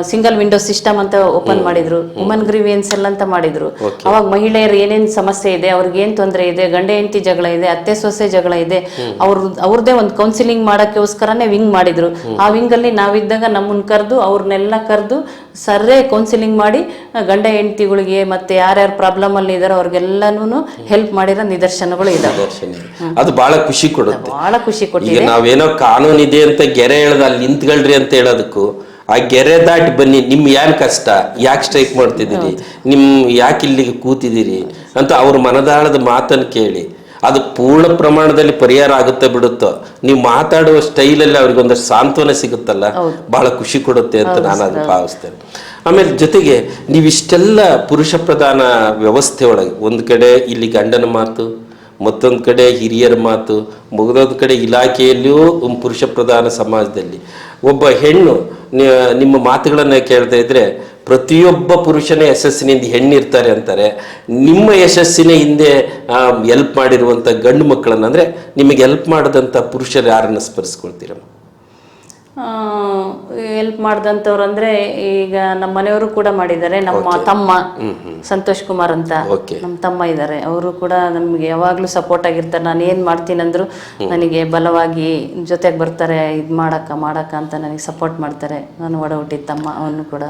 ಸಿಂಗಲ್ ವಿಂಡೋ ಸಿಸ್ಟಮ್ ಅಂತ ಓಪನ್ ಮಾಡಿದ್ರು. ವುಮನ್ ಗ್ರೀವೆನ್ಸ್ ಸೆಲ್ ಅಂತ ಮಾಡಿದ್ರು. ಅವಾಗ ಮಹಿಳೆಯರು ಏನೇನು ಸಮಸ್ಯೆ ಇದೆ, ಅವ್ರಿಗೆ ಏನ್ ತೊಂದರೆ ಇದೆ, ಗಂಡ ಹೆಂಡತಿ ಜಗಳ ಇದೆ, ಅತ್ತೆ ಸೊಸೆ ಜಗಳ ಇದೆ, ಅವ್ರದ್ದೇ ಒಂದು ಕೌನ್ಸಿಲಿಂಗ್ ಮಾಡಕ್ಕೋಸ್ಕರನೇ ವಿಂಗ್ ಮಾಡಿದ್ರು. ಆ ವಿಂಗ್ ಅಲ್ಲಿ ನಾವಿದ್ದಾಗ ನಮ್ಮನ್ನ ಕರೆದು ಅವ್ರನ್ನೆಲ್ಲ ಕರೆದು ಸರ್ರೇ ಕೌನ್ಸಿಲಿಂಗ್ ಮಾಡಿ ಗಂಡ ಹೆಂಡತಿಗಳಿಗೆ ಮತ್ತೆ ಯಾರ್ಯಾರು ಪ್ರಾಬ್ಲಮ್ ಅಲ್ಲಿ ಇದಾರೆ ಅವ್ರಿಗೆಲ್ಲಾನು ಹೆಲ್ಪ್ ಮಾಡಿರೋ ನಿದರ್ಶನಗಳು ಇದಾವೆ. ಅದು ಬಹಳ ಖುಷಿ ಕೊಡುತ್ತೆ. ಬಹಳ ಖುಷಿ ಕೊಟ್ಟಿದೆ. ನಾವೇನೋ ಕಾನೂನು ಇದೆ ಅಂತ ಗೆರೆ ಹೇಳ್ದ ಅಲ್ಲಿ ನಿಂತ್ಕೊಳ್ರಿ ಅಂತ ಹೇಳೋದಕ್ಕೂ ಆ ಗೆರೆ ದಾಟಿ ಬನ್ನಿ, ನಿಮ್ ಏನ್ ಕಷ್ಟ, ಯಾಕೆ ಸ್ಟ್ರೈಕ್ ಮಾಡ್ತಿದ್ದೀರಿ, ನಿಮ್ ಯಾಕೆ ಇಲ್ಲಿಗೆ ಕೂತಿದ್ದೀರಿ ಅಂತ ಅವ್ರ ಮನದಾಳದ ಮಾತನ್ನು ಕೇಳಿ ಅದು ಪೂರ್ಣ ಪ್ರಮಾಣದಲ್ಲಿ ಪರಿಹಾರ ಆಗುತ್ತೆ ಬಿಡುತ್ತೋ, ನೀವು ಮಾತಾಡುವ ಸ್ಟೈಲಲ್ಲಿ ಅವ್ರಿಗೆ ಒಂದಷ್ಟು ಸಾಂತ್ವನ ಸಿಗುತ್ತಲ್ಲ, ಬಹಳ ಖುಷಿ ಕೊಡುತ್ತೆ ಅಂತ ನಾನು ಅದನ್ನು ಭಾವಿಸ್ತೇನೆ. ಆಮೇಲೆ ಜೊತೆಗೆ ನೀವಿಷ್ಟೆಲ್ಲ ಪುರುಷ ಪ್ರಧಾನ ವ್ಯವಸ್ಥೆ ಒಳಗೆ ಒಂದು ಕಡೆ ಇಲ್ಲಿ ಗಂಡನ ಮಾತು, ಮತ್ತೊಂದು ಕಡೆ ಹಿರಿಯರ ಮಾತು, ಮುಗಿದೊಂದು ಕಡೆ ಇಲಾಖೆಯಲ್ಲಿಯೂ ಪುರುಷ ಪ್ರಧಾನ ಸಮಾಜದಲ್ಲಿ ಒಬ್ಬ ಹೆಣ್ಣು ನಿಮ್ಮ ಮಾತುಗಳನ್ನ ಕೇಳ್ತಾ ಇದ್ರೆ ಪ್ರತಿಯೊಬ್ಬ ಪುರುಷನ ಯಶಸ್ಸಿನಿಂದ ಹೆಣ್ಣಿರ್ತಾರೆ ಅಂತಾರೆ. ನಿಮ್ಮ ಯಶಸ್ಸಿನ ಹಿಂದೆ ಹೆಲ್ಪ್ ಮಾಡಿರುವಂಥ ಗಂಡು ಮಕ್ಕಳನ್ನ, ಅಂದ್ರೆ ನಿಮಗೆ ಹೆಲ್ಪ್ ಮಾಡಿದಂಥ ಪುರುಷರು ಯಾರನ್ನ ಸ್ಮರಿಸ್ಕೊಳ್ತೀರ? ಹೆಲ್ಪ್ ಮಾಡಿದಂಥವ್ರು ಅಂದ್ರೆ ಈಗ ನಮ್ಮ ಮನೆಯವರು ಕೂಡ ಮಾಡಿದ್ದಾರೆ. ನಮ್ಮ ತಮ್ಮ ಸಂತೋಷ್ ಕುಮಾರ್ ಅಂತ ನಮ್ಮ ತಮ್ಮ ಇದ್ದಾರೆ. ಅವರು ಕೂಡ ನಮ್ಗೆ ಯಾವಾಗ್ಲೂ ಸಪೋರ್ಟ್ ಆಗಿರ್ತಾರೆ. ನಾನು ಏನ್ ಮಾಡ್ತೀನಂದ್ರು ನನಗೆ ಬಲವಾಗಿ ಜೊತೆಗೆ ಬರ್ತಾರೆ, ಇದ್ ಮಾಡಕ್ಕ ಅಂತ ನನಗೆ ಸಪೋರ್ಟ್ ಮಾಡ್ತಾರೆ. ನಾನು ಒಡ ಹುಟ್ಟಿದ ತಮ್ಮ, ಅವನು ಕೂಡ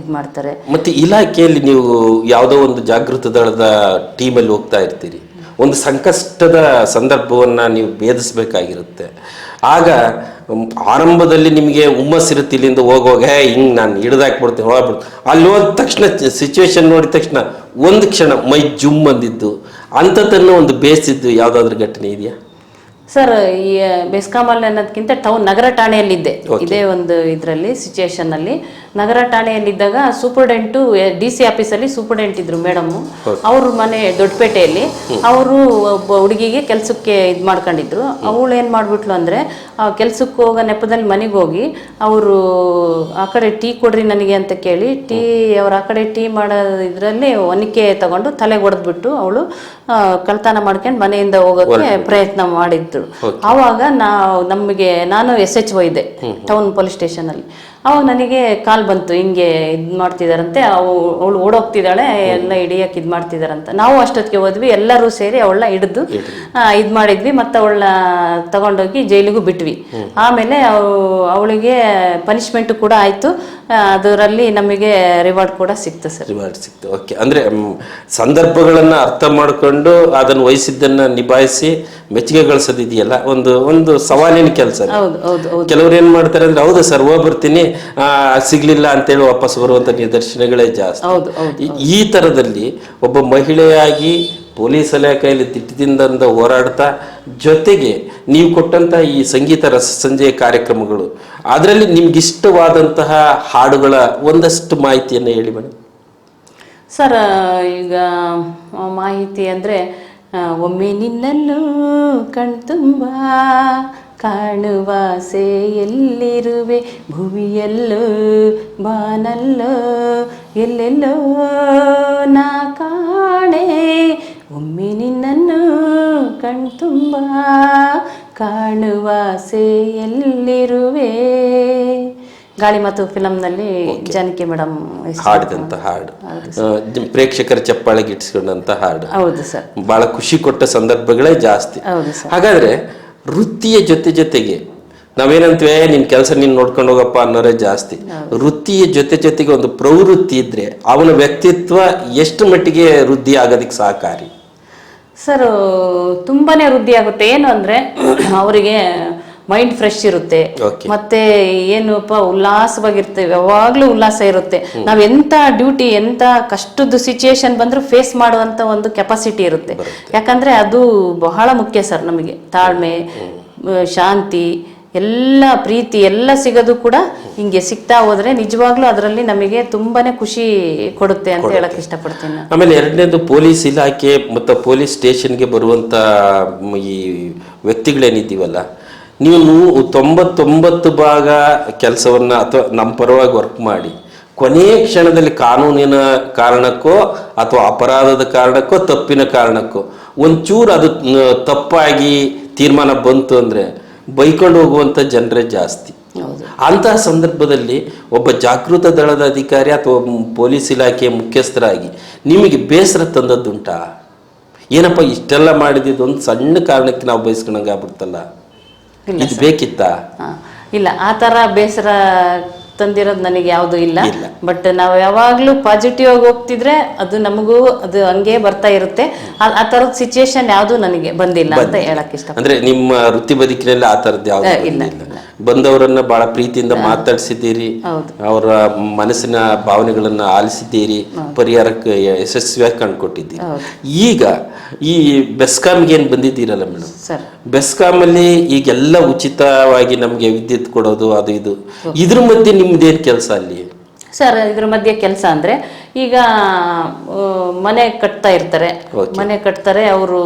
ಇದ್ ಮಾಡ್ತಾರೆ. ಮತ್ತೆ ಇಲಾಖೆಯಲ್ಲಿ ನೀವು ಯಾವುದೋ ಒಂದು ಜಾಗೃತ ದಳದ ಟೀಮಲ್ಲಿ ಹೋಗ್ತಾ ಇರ್ತೀರಿ, ಒಂದು ಸಂಕಷ್ಟದ ಸಂದರ್ಭವನ್ನ ನೀವು ಭೇದಿಸ್ಬೇಕಾಗಿರುತ್ತೆ. ಆಗ ಆರಂಭದಲ್ಲಿ ನಿಮಗೆ ಹುಮ್ಮಸ್ಸಿರುತ್ತೆ, ಇಲ್ಲಿಂದ ಹೋಗುವಾಗ ಹಿಂಗ್ ನಾನು ಹಿಡ್ದಾಕ್ಬಿಡ್ತೀನಿ, ಹೋಗ್ಬಿಡ್ತೀನಿ. ಅಲ್ಲಿ ಹೋದ ತಕ್ಷಣ ಸಿಚುವೇಶನ್ ನೋಡಿದ ತಕ್ಷಣ ಒಂದು ಕ್ಷಣ ಮೈ ಜುಮ್ ಅಂದಿದ್ದು ಅಂಥದ್ದನ್ನು ಒಂದು ಬೇಯಿಸಿದ್ದು ಯಾವುದಾದ್ರೂ ಘಟನೆ ಇದೆಯಾ? ಸರ್, ಈ ಬೆಸ್ಕಾಮಲ್ಲಿ ಅನ್ನೋದಕ್ಕಿಂತ ಟೌನ್ ನಗರ ಠಾಣೆಯಲ್ಲಿದ್ದೆ. ಇದೇ ಒಂದು ಇದರಲ್ಲಿ ಸಿಚುಯೇಷನ್ ಅಲ್ಲಿ ನಗರ ಠಾಣೆಯಲ್ಲಿದ್ದಾಗ ಸೂಪರ್ಡೆಂಟು DC ಆಫೀಸಲ್ಲಿ ಸೂಪರ್ಡೆಂಟ್ ಇದ್ರು ಮೇಡಮ್. ಅವ್ರ ಮನೆ ದೊಡ್ಡಪೇಟೆಯಲ್ಲಿ. ಅವರು ಒಬ್ಬ ಹುಡುಗಿಗೆ ಕೆಲ್ಸಕ್ಕೆ ಇದು ಮಾಡ್ಕೊಂಡಿದ್ರು. ಅವಳು ಏನು ಮಾಡ್ಬಿಟ್ಲು ಅಂದರೆ ಕೆಲ್ಸಕ್ಕೆ ಹೋಗೋ ನೆಪದಲ್ಲಿ ಮನೆಗೆ ಹೋಗಿ ಅವರು ಆ ಕಡೆ ಟೀ ಕೊಡ್ರಿ ನನಗೆ ಅಂತ ಕೇಳಿ ಅವ್ರು ಆ ಕಡೆ ಟೀ ಮಾಡೋ ಇದರಲ್ಲಿ ಒನಕೆ ತಗೊಂಡು ತಲೆಗೆ ಹೊಡೆದ್ಬಿಟ್ಟು ಅವಳು ಕಳ್ತನ ಮಾಡ್ಕೊಂಡು ಮನೆಯಿಂದ ಹೋಗೋಕ್ಕೆ ಪ್ರಯತ್ನ ಮಾಡಿದ್ರು. ಆವಾಗ ನಾನು SHO ಇದ್ದೆ ಟೌನ್ ಪೊಲೀಸ್ ಸ್ಟೇಷನಲ್ಲಿ. ಅವಾಗ ನನಗೆ ಕಾಲ್ ಬಂತು, ಹಿಂಗೆ ಇದು ಮಾಡ್ತಿದಾರಂತೆ, ಅವಳು ಓಡೋಗ್ತಿದ್ದಾಳೆ, ಎಲ್ಲ ಹಿಡಿಯಕ್ಕೆ ಇದು ಮಾಡ್ತಿದಾರಂತ. ನಾವು ಅಷ್ಟೊತ್ತಿಗೆ ಹೋದ್ವಿ, ಎಲ್ಲರೂ ಸೇರಿ ಅವಳನ್ನ ಹಿಡಿದು ಇದು ಮಾಡಿದ್ವಿ. ಮತ್ತು ಅವಳನ್ನ ತಗೊಂಡೋಗಿ ಜೈಲಿಗೂ ಬಿಟ್ವಿ. ಆಮೇಲೆ ಅವಳಿಗೆ ಪನಿಷ್ಮೆಂಟ್ ಕೂಡ ಆಯಿತು. ಅದರಲ್ಲಿ ನಮಗೆ ರಿವಾರ್ಡ್ ಕೂಡ ಸಿಕ್ತು ಸರ್. ರಿವಾರ್ಡ್ ಸಿಕ್ತು. ಓಕೆ. ಅಂದರೆ ಸಂದರ್ಭಗಳನ್ನು ಅರ್ಥ ಮಾಡಿಕೊಂಡು ಅದನ್ನು ವಹಿಸಿದ್ದನ್ನು ನಿಭಾಯಿಸಿ ಮೆಚ್ಚುಗೆ ಗಳಿಸೋದಿದೆಯಲ್ಲ, ಒಂದು ಸವಾಲಿನ ಕೆಲಸ. ಕೆಲವ್ರು ಏನು ಮಾಡ್ತಾರೆ ಅಂದರೆ, ಹೌದು ಸರ್ ಹೋಗ್ಬರ್ತೀನಿ, ಸಿಗ್ಲಿಲ್ಲ ಅಂತೇಳಿ ವಾಪಸ್ ಬರುವಂಥ ನಿದರ್ಶನಗಳೇ ಜಾಸ್ತಿ. ಈ ಥರದಲ್ಲಿ ಒಬ್ಬ ಮಹಿಳೆಯಾಗಿ ಪೊಲೀಸ್ ಇಲಾಖೆಯಲ್ಲಿ ದಿಟ್ಟದಿಂದ ಹೋರಾಡ್ತಾ, ಜೊತೆಗೆ ನೀವು ಕೊಟ್ಟಂತಹ ಈ ಸಂಗೀತ ರಸಸಂಜೆಯ ಕಾರ್ಯಕ್ರಮಗಳು, ಅದರಲ್ಲಿ ನಿಮ್ಗಿಷ್ಟವಾದಂತಹ ಹಾಡುಗಳ ಒಂದಷ್ಟು ಮಾಹಿತಿಯನ್ನು ಹೇಳಿ ಮೇಡಮ್. ಸರ್, ಈಗ ಮಾಹಿತಿ ಅಂದರೆ, ಒಮ್ಮೆ ನಿನ್ನನ್ನು ಕಣ್ತುಂಬ ಕಾಣುವಾಸೆ ಎಲ್ಲಿರುವೆ, ಭುವಿಯಲ್ಲೋ ಬಾನಲ್ಲೋ ಎಲ್ಲೆಲ್ಲೋ ನಾ ಕಾಣೆ, ಒಮ್ಮೆ ನಿನ್ನನ್ನು ಕಣ್ತುಂಬ ಕಾಣುವಾಸೆ ಎಲ್ಲಿರುವೆ. ಗಾಳಿ ಮಾತು ಫಿಲಂನಲ್ಲಿ ಜಾನಕಿ ಮೇಡಮ್ ಹಾಡಿದಂತ ಹಾಡು, ಪ್ರೇಕ್ಷಕರ ಚಪ್ಪಾಳೆಗೆ ಇಟ್ಸ್ಕೊಂಡಂತ ಹಾಡು. ಹೌದು ಸರ್. ಬಹಳ ಖುಷಿ ಕೊಟ್ಟ ಸಂದರ್ಭಗಳೇ ಜಾಸ್ತಿ. ಹಾಗಾದ್ರೆ ವೃತ್ತಿಯ ಜೊತೆಗೆ ನಾವೇನಂತೀವಿ, ನಿನ್ ಕೆಲಸ ನೀನ್ ನೋಡ್ಕೊಂಡು ಹೋಗಪ್ಪ ಅನ್ನೋರೇ ಜಾಸ್ತಿ. ವೃತ್ತಿಯ ಜೊತೆಗೆ ಒಂದು ಪ್ರವೃತ್ತಿ ಇದ್ರೆ ಅವನ ವ್ಯಕ್ತಿತ್ವ ಎಷ್ಟು ಮಟ್ಟಿಗೆ ವೃದ್ಧಿ ಆಗೋದಿಕ್ ಸಹಕಾರಿ? ಸರ್ ತುಂಬಾ ವೃದ್ಧಿ ಆಗುತ್ತೆ. ಏನು ಅಂದರೆ ಅವರಿಗೆ ಮೈಂಡ್ ಫ್ರೆಶ್ ಇರುತ್ತೆ, Okay. ಮತ್ತೆ ಏನಪ್ಪ ಉಲ್ಲಾಸವಾಗಿರ್ತೇವೆ, ಯಾವಾಗಲೂ ಉಲ್ಲಾಸ ಇರುತ್ತೆ. ನಾವು ಎಂಥ ಡ್ಯೂಟಿ, ಎಂಥ ಕಷ್ಟದ ಸಿಚುಯೇಷನ್ ಬಂದರೂ ಫೇಸ್ ಮಾಡುವಂಥ ಒಂದು ಕೆಪಾಸಿಟಿ ಇರುತ್ತೆ. ಯಾಕಂದರೆ ಅದು ಬಹಳ ಮುಖ್ಯ ಸರ್ ನಮಗೆ. ತಾಳ್ಮೆ, ಶಾಂತಿ, ಎಲ್ಲ ಪ್ರೀತಿ ಎಲ್ಲ ಸಿಗೋದು ಕೂಡ ಹಿಂಗೆ ಸಿಗ್ತಾ ಹೋದ್ರೆ ನಿಜವಾಗ್ಲೂ ಅದರಲ್ಲಿ ನಮಗೆ ತುಂಬಾನೇ ಖುಷಿ ಕೊಡುತ್ತೆ ಅಂತ ಹೇಳಕ್ ಇಷ್ಟಪಡ್ತೀನಿ ನಾನು. ಆಮೇಲೆ ಎರಡನೇದು ಪೊಲೀಸ್ ಇಲಾಖೆ ಮತ್ತು ಪೊಲೀಸ್ ಸ್ಟೇಷನ್ಗೆ ಬರುವಂಥ ಈ ವ್ಯಕ್ತಿಗಳೇನಿದ್ದೀವಲ್ಲ, ನೀವು 99 ಭಾಗ ಕೆಲಸವನ್ನು ಅಥವಾ ನಮ್ಮ ಪರವಾಗಿ ವರ್ಕ್ ಮಾಡಿ ಕೊನೆಯ ಕ್ಷಣದಲ್ಲಿ ಕಾನೂನಿನ ಕಾರಣಕ್ಕೋ ಅಥವಾ ಅಪರಾಧದ ಕಾರಣಕ್ಕೋ ತಪ್ಪಿನ ಕಾರಣಕ್ಕೋ ಒಂಚೂರು ಅದು ತಪ್ಪಾಗಿ ತೀರ್ಮಾನ ಬಂತು ಅಂದರೆ ಬೈಕೊಂಡು ಹೋಗುವಂಥ ಜನರೇ ಜಾಸ್ತಿ. ಅಂತಹ ಸಂದರ್ಭದಲ್ಲಿ ಒಬ್ಬ ಜಾಗೃತ ದಳದ ಅಧಿಕಾರಿ ಅಥವಾ ಪೊಲೀಸ್ ಇಲಾಖೆಯ ಮುಖ್ಯಸ್ಥರಾಗಿ ನಿಮಗೆ ಬೇಸರ ತಂದದ್ದುಂಟಾ? ಏನಪ್ಪ ಇಷ್ಟೆಲ್ಲ ಮಾಡಿದ್ದು ಒಂದು ಸಣ್ಣ ಕಾರಣಕ್ಕೆ ನಾವು ಬಯಸ್ಕೊಂಡಂಗೆ ಆಗ್ಬಿಡ್ತಲ್ಲ, ಇದು ಬೇಕಿತ್ತಾ? ಇಲ್ಲ, ಆ ಥರ ಬೇಸರ ತಂದಿರೋದು ನನಗೆ ಯಾವುದು ಇಲ್ಲ. ಬಟ್ ನಾವು ಯಾವಾಗಲೂ ಪಾಸಿಟಿವ್ ಆಗಿ ಹೋಗ್ತಿದ್ರೆ ಅದು ನಮಗೂ ಅದು ಹಂಗೆ ಬರ್ತಾ ಇರುತ್ತೆ. ಆ ಥರದ ಸಿಚುಯೇಷನ್ ಯಾವುದು ನನಗೆ ಬಂದಿಲ್ಲ ಅಂತ ಹೇಳಕ್ ಇಷ್ಟ. ಅಂದ್ರೆ ನಿಮ್ಮ ವೃತ್ತಿ ಬದುಕಿನಲ್ಲಿ ಆ ಥರದ್ದು ಯಾವುದು ಇಲ್ಲ? ಬಂದವರನ್ನ ಬಹಳ ಪ್ರೀತಿಯಿಂದ ಮಾತಾಡಿಸಿದ್ದೀರಿ, ಅವರ ಮನಸ್ಸಿನ ಭಾವನೆಗಳನ್ನ ಆಲಿಸಿದ್ದೀರಿ, ಪರಿಹಾರಕ್ಕೆ ಯಶಸ್ವಿಯಾಗಿ ಕಂಡುಕೊಟ್ಟಿದ್ದೀರಿ. ಈಗ ಈ ಬೆಸ್ಕಾಂಗೆ ಏನು ಬಂದಿದ್ದೀರಲ್ಲ ಮೇಡಮ್, ಬೆಸ್ಕಾಮಲ್ಲಿ ಈಗೆಲ್ಲ ಉಚಿತವಾಗಿ ನಮಗೆ ವಿದ್ಯುತ್ ಕೊಡೋದು ಅದು ಇದು, ಇದ್ರ ಮಧ್ಯೆ ನಿಮ್ದೇನು ಕೆಲಸ ಅಲ್ಲಿ ಸರ್? ಇದ್ರ ಮಧ್ಯೆ ಕೆಲಸ ಅಂದ್ರೆ ಈಗ ಮನೆ ಕಟ್ತಾ ಇರ್ತಾರೆ, ಮನೆ ಕಟ್ತಾರೆ, ಅವರು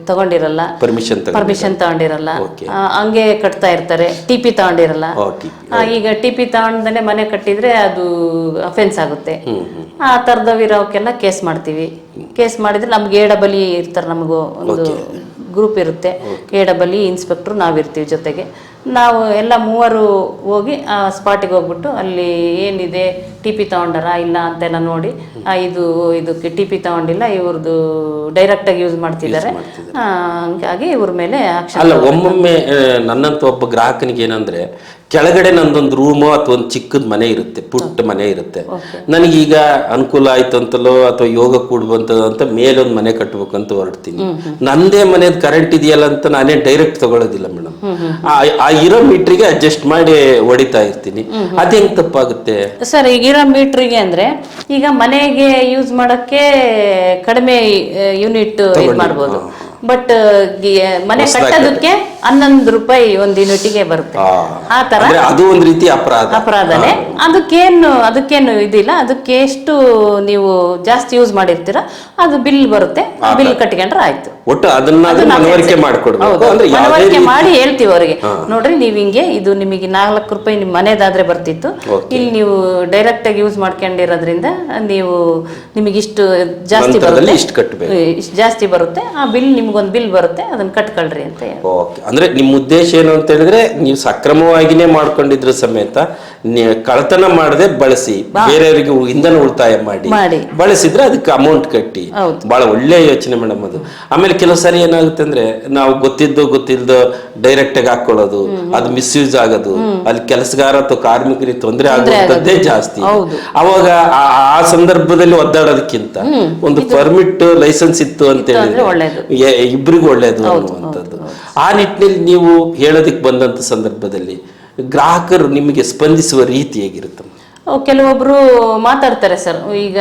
ತಗೊಂಡಿರಲ್ಲ, ಪರ್ಮಿಷನ್ ತಗೊಂಡಿರಲ್ಲ, ಹಂಗೆ ಕಟ್ತಾ ಇರ್ತಾರೆ, ಟಿಪಿ ತಗೊಂಡಿರಲ್ಲ. ಈಗ ಟಿಪಿ ತಗೊಂಡನೆ ಮನೆ ಕಟ್ಟಿದ್ರೆ ಅದು ಅಫೆನ್ಸ್ ಆಗುತ್ತೆ. ಆ ಥರದವಿರೋಕ್ಕೆಲ್ಲ ಕೇಸ್ ಮಾಡ್ತೀವಿ. ಕೇಸ್ ಮಾಡಿದ್ರೆ ನಮ್ಗೆ ಎಡಬಲಿ ಇರ್ತಾರೆ, ನಮಗೂ ಒಂದು ಗ್ರೂಪ್ ಇರುತ್ತೆ, ಎಡಬಲಿ ಇನ್ಸ್ಪೆಕ್ಟ್ರು ನಾವಿರ್ತೀವಿ ಜೊತೆಗೆ. ನಾವು ಎಲ್ಲ ಮೂವರು ಹೋಗಿ ಆ ಸ್ಪಾಟಿಗೆ ಹೋಗ್ಬಿಟ್ಟು ಅಲ್ಲಿ ಏನಿದೆ, ಟಿ ಪಿ ತಗೊಂಡಾರ ಇಲ್ಲ ಅಂತೆಲ್ಲ ನೋಡಿ, ಇದಕ್ಕೆ ಟಿ ಪಿ ತಗೊಂಡಿಲ್ಲ, ಇವ್ರದ್ದು ಡೈರೆಕ್ಟಾಗಿ ಯೂಸ್ ಮಾಡ್ತಿದ್ದಾರೆ, ಹಂಗಾಗಿ ಇವ್ರ ಮೇಲೆ ಆಕ್ಷನ್. ಅಲ್ಲ, ಒಮ್ಮೊಮ್ಮೆ ನನ್ನಂತ ಒಬ್ಬ ಗ್ರಾಹಕನಿಗೆ ಏನಂದ್ರೆ, ಕೆಳಗಡೆ ನಂದೊಂದು ರೂಮು ಅಥವಾ ಒಂದು ಚಿಕ್ಕದ ಮನೆ ಇರುತ್ತೆ, ಪುಟ್ಟ ಮನೆ ಇರುತ್ತೆ, ನನಗೀಗ ಅನುಕೂಲ ಆಯ್ತು ಅಂತಲೋ ಅಥವಾ ಯೋಗ ಕೂಡ್ಬಂತದೋ ಅಂತ ಮೇಲೊಂದು ಮನೆ ಕಟ್ಬೇಕಂತ ಹೊರಡ್ತೀನಿ. ನಂದೇ ಮನೆಯದು ಕರೆಂಟ್ ಇದೆಯಲ್ಲ ಅಂತ ನಾನೇ ಡೈರೆಕ್ಟ್ ತಗೊಳ್ಳೋದಿಲ್ಲ ಮೇಡಮ್, ಆ ಇರೋ ಮೀಟ್ರಿಗೆ ಅಡ್ಜಸ್ಟ್ ಮಾಡಿ ಹೊಡಿತಾ ಇರ್ತೀನಿ. ಅದ್ ಹೆಂಗ್ ತಪ್ಪಾಗುತ್ತೆ ಸರ್? ಈಗ ಇರೋ ಮೀಟ್ರಿಗೆ ಅಂದ್ರೆ ಈಗ ಮನೆಗೆ ಯೂಸ್ ಮಾಡಕ್ಕೆ ಕಡಿಮೆ ಯೂನಿಟ್ ಮಾಡ್ಬೋದು, ಬಟ್ ಮನೆ ಕಟ್ಟೋದಕ್ಕೆ 11 ರೂಪಾಯಿ ಒಂದು ಯೂನಿಟ್ಗೆ ಬರುತ್ತೆ. ಆ ತರ ಅದು ಒಂದು ರೀತಿ ಅಪರಾಧನೇ. ಅದಕ್ಕೇನು ಇದಿಲ್ಲ, ಅದಕ್ಕೆ ಎಷ್ಟು ನೀವು ಜಾಸ್ತಿ ಯೂಸ್ ಮಾಡಿರ್ತೀರ ಅದು ಬಿಲ್ ಬರುತ್ತೆ, ಬಿಲ್ ಕಟ್ಕೊಂಡ್ರೆ ಆಯ್ತು. ಒಟ್ಟು ಅದನ್ನ ಮನವರಿಕೆ ಮಾಡಿ ಹೇಳ್ತೀವಿ ಅವರಿಗೆ, ನೋಡ್ರಿ ನೀವ್ ಹಿಂಗೆ ಇದು ನಿಮಗೆ 4 ರೂಪಾಯಿ ನಿಮ್ ಮನೆದಾದ್ರೆ ಬರ್ತಿತ್ತು, ಇಲ್ಲಿ ನೀವು ಡೈರೆಕ್ಟ್ ಆಗಿ ಯೂಸ್ ಮಾಡ್ಕೊಂಡಿರೋದ್ರಿಂದ ನಿಮಗೆ ಇಷ್ಟು ಜಾಸ್ತಿ ಬರುತ್ತೆ, ಇಷ್ಟು ಜಾಸ್ತಿ ಬರುತ್ತೆ, ಆ ಬಿಲ್ ನಿಮ್ಗೊಂದು ಬಿಲ್ ಬರುತ್ತೆ, ಅದನ್ನ ಕಟ್ಕೊಳ್ರಿ ಅಂತ ಹೇಳಿ. ಅಂದ್ರೆ ನಿಮ್ ಉದ್ದೇಶ ಏನು ಅಂತ ಹೇಳಿದ್ರೆ, ನೀವು ಸಕ್ರಮವಾಗಿನೇ ಮಾಡ್ಕೊಂಡಿದ್ರ ಸಮೇತ ಕಳ್ತನ ಮಾಡದೆ ಬಳಸಿ ಬೇರೆಯವರಿಗೆ ಇಂಧನ ಉಳಿತಾಯ ಮಾಡಿ ಬಳಸಿದ್ರೆ ಅದಕ್ಕೆ ಅಮೌಂಟ್ ಕಟ್ಟಿ, ಬಹಳ ಒಳ್ಳೆ ಯೋಚನೆ ಮೇಡಮ್ ಅದು. ಆಮೇಲೆ ಕೆಲವು ಸಾರಿ ಏನಾಗುತ್ತೆ ಅಂದ್ರೆ, ನಾವು ಗೊತ್ತಿಲ್ದೋ ಡೈರೆಕ್ಟ್ ಆಗಿ ಹಾಕೊಳ್ಳೋದು, ಅದು ಮಿಸ್ಯೂಸ್ ಆಗೋದು, ಅಲ್ಲಿ ಕೆಲಸಗಾರ ಅಥವಾ ಕಾರ್ಮಿಕರಿಗೆ ತೊಂದರೆ ಆಗುವಂತದ್ದೇ ಜಾಸ್ತಿ. ಅವಾಗ ಆ ಸಂದರ್ಭದಲ್ಲಿ ಒದ್ದಾಡೋದಕ್ಕಿಂತ ಒಂದು ಪರ್ಮಿಟ್ ಲೈಸೆನ್ಸ್ ಇತ್ತು ಅಂತ ಹೇಳಿದ್ರೆ ಇಬ್ಬರಿಗೂ ಒಳ್ಳೇದು ಅನ್ನುವಂಥದ್ದು. ಆ ನಿಟ್ಟಿನಲ್ಲಿ ನೀವು ಹೇಳೋದಕ್ಕೆ ಬಂದಂತ ಸಂದರ್ಭದಲ್ಲಿ ಗ್ರಾಹಕರು ನಿಮಗೆ ಸ್ಪಂದಿಸುವ ರೀತಿ ಹೇಗಿರುತ್ತೆ? ಕೆಲವೊಬ್ರು ಮಾತಾಡ್ತಾರೆ ಸರ್, ಈಗ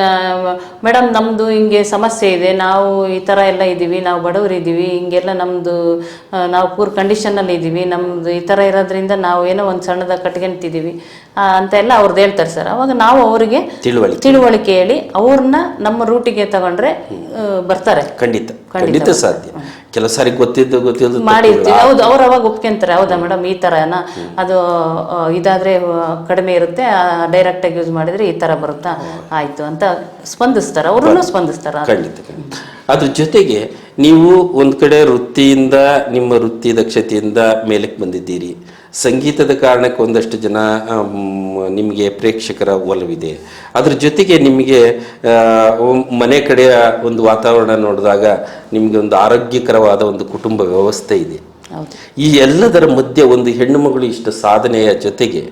ಮೇಡಮ್ ನಮ್ದು ಹಿಂಗೆ ಸಮಸ್ಯೆ ಇದೆ, ನಾವು ಈ ಥರ ಎಲ್ಲ ಇದ್ದೀವಿ, ನಾವು ಬಡವರು ಇದ್ದೀವಿ, ಹಿಂಗೆಲ್ಲ ನಮ್ಮದು ನಾವು ಪೂರ್ ಕಂಡೀಷನಲ್ಲಿ ಇದ್ದೀವಿ, ನಮ್ಮದು ಈ ಥರ ಇರೋದ್ರಿಂದ ನಾವು ಏನೋ ಒಂದು ಸಣ್ಣದಾಗ ಕಟ್ಕೊಂತಿದ್ದೀವಿ ಅಂತ ಎಲ್ಲ ಅವ್ರದ್ದು ಹೇಳ್ತಾರೆ ಸರ್. ಅವಾಗ ನಾವು ಅವರಿಗೆ ತಿಳುವಳಿಕೆ ಹೇಳಿ ಅವ್ರನ್ನ ನಮ್ಮ ರೂಟಿಗೆ ತಗೊಂಡ್ರೆ ಬರ್ತಾರೆ. ಖಂಡಿತ ಸಾಧ್ಯ. ಕೆಲವು ಸಾರಿ ಗೊತ್ತಿದ್ದು ಮಾಡಿರ್ತೀವಿ, ಹೌದು, ಅವ್ರು ಅವಾಗ ಒಪ್ಕೊಂತಾರೆ, ಹೌದಾ ಮೇಡಮ್ ಈ ಥರನ, ಅದು ಇದಾದ್ರೆ ಕಡಿಮೆ ಇರುತ್ತೆ, ಡೈರೆಕ್ಟ್ ಆಗಿ ಯೂಸ್ ಮಾಡಿದ್ರೆ ಈ ಥರ ಬರುತ್ತಾ, ಆಯ್ತು ಅಂತ ಸ್ಪಂದಿಸ್ತಾರೆ, ಅವ್ರನ್ನು ಸ್ಪಂದಿಸ್ತಾರೆ. ಖಂಡಿತ. ಅದ್ರ ಜೊತೆಗೆ ನೀವು ಒಂದ್ ಕಡೆ ವೃತ್ತಿಯಿಂದ, ನಿಮ್ಮ ವೃತ್ತಿ ದಕ್ಷತೆಯಿಂದ ಮೇಲಕ್ಕೆ ಬಂದಿದ್ದೀರಿ, ಸಂಗೀತದ ಕಾರಣಕ್ಕೆ ಒಂದಷ್ಟು ಜನ ನಿಮಗೆ ಪ್ರೇಕ್ಷಕರ ಒಲವಿದೆ. ಅದ್ರ ಜೊತೆಗೆ ನಿಮಗೆ ಮನೆ ಕಡೆಯ ಒಂದು ವಾತಾವರಣ ನೋಡಿದಾಗ ನಿಮಗೆ ಒಂದು ಆರೋಗ್ಯಕರವಾದ ಒಂದು ಕುಟುಂಬ ವ್ಯವಸ್ಥೆ ಇದೆ. ಈ ಎಲ್ಲದರ ಮಧ್ಯೆ ಒಂದು ಹೆಣ್ಣು ಮಗಳು ಇಷ್ಟು ಸಾಧನೆಯ ಜೊತೆಗೆ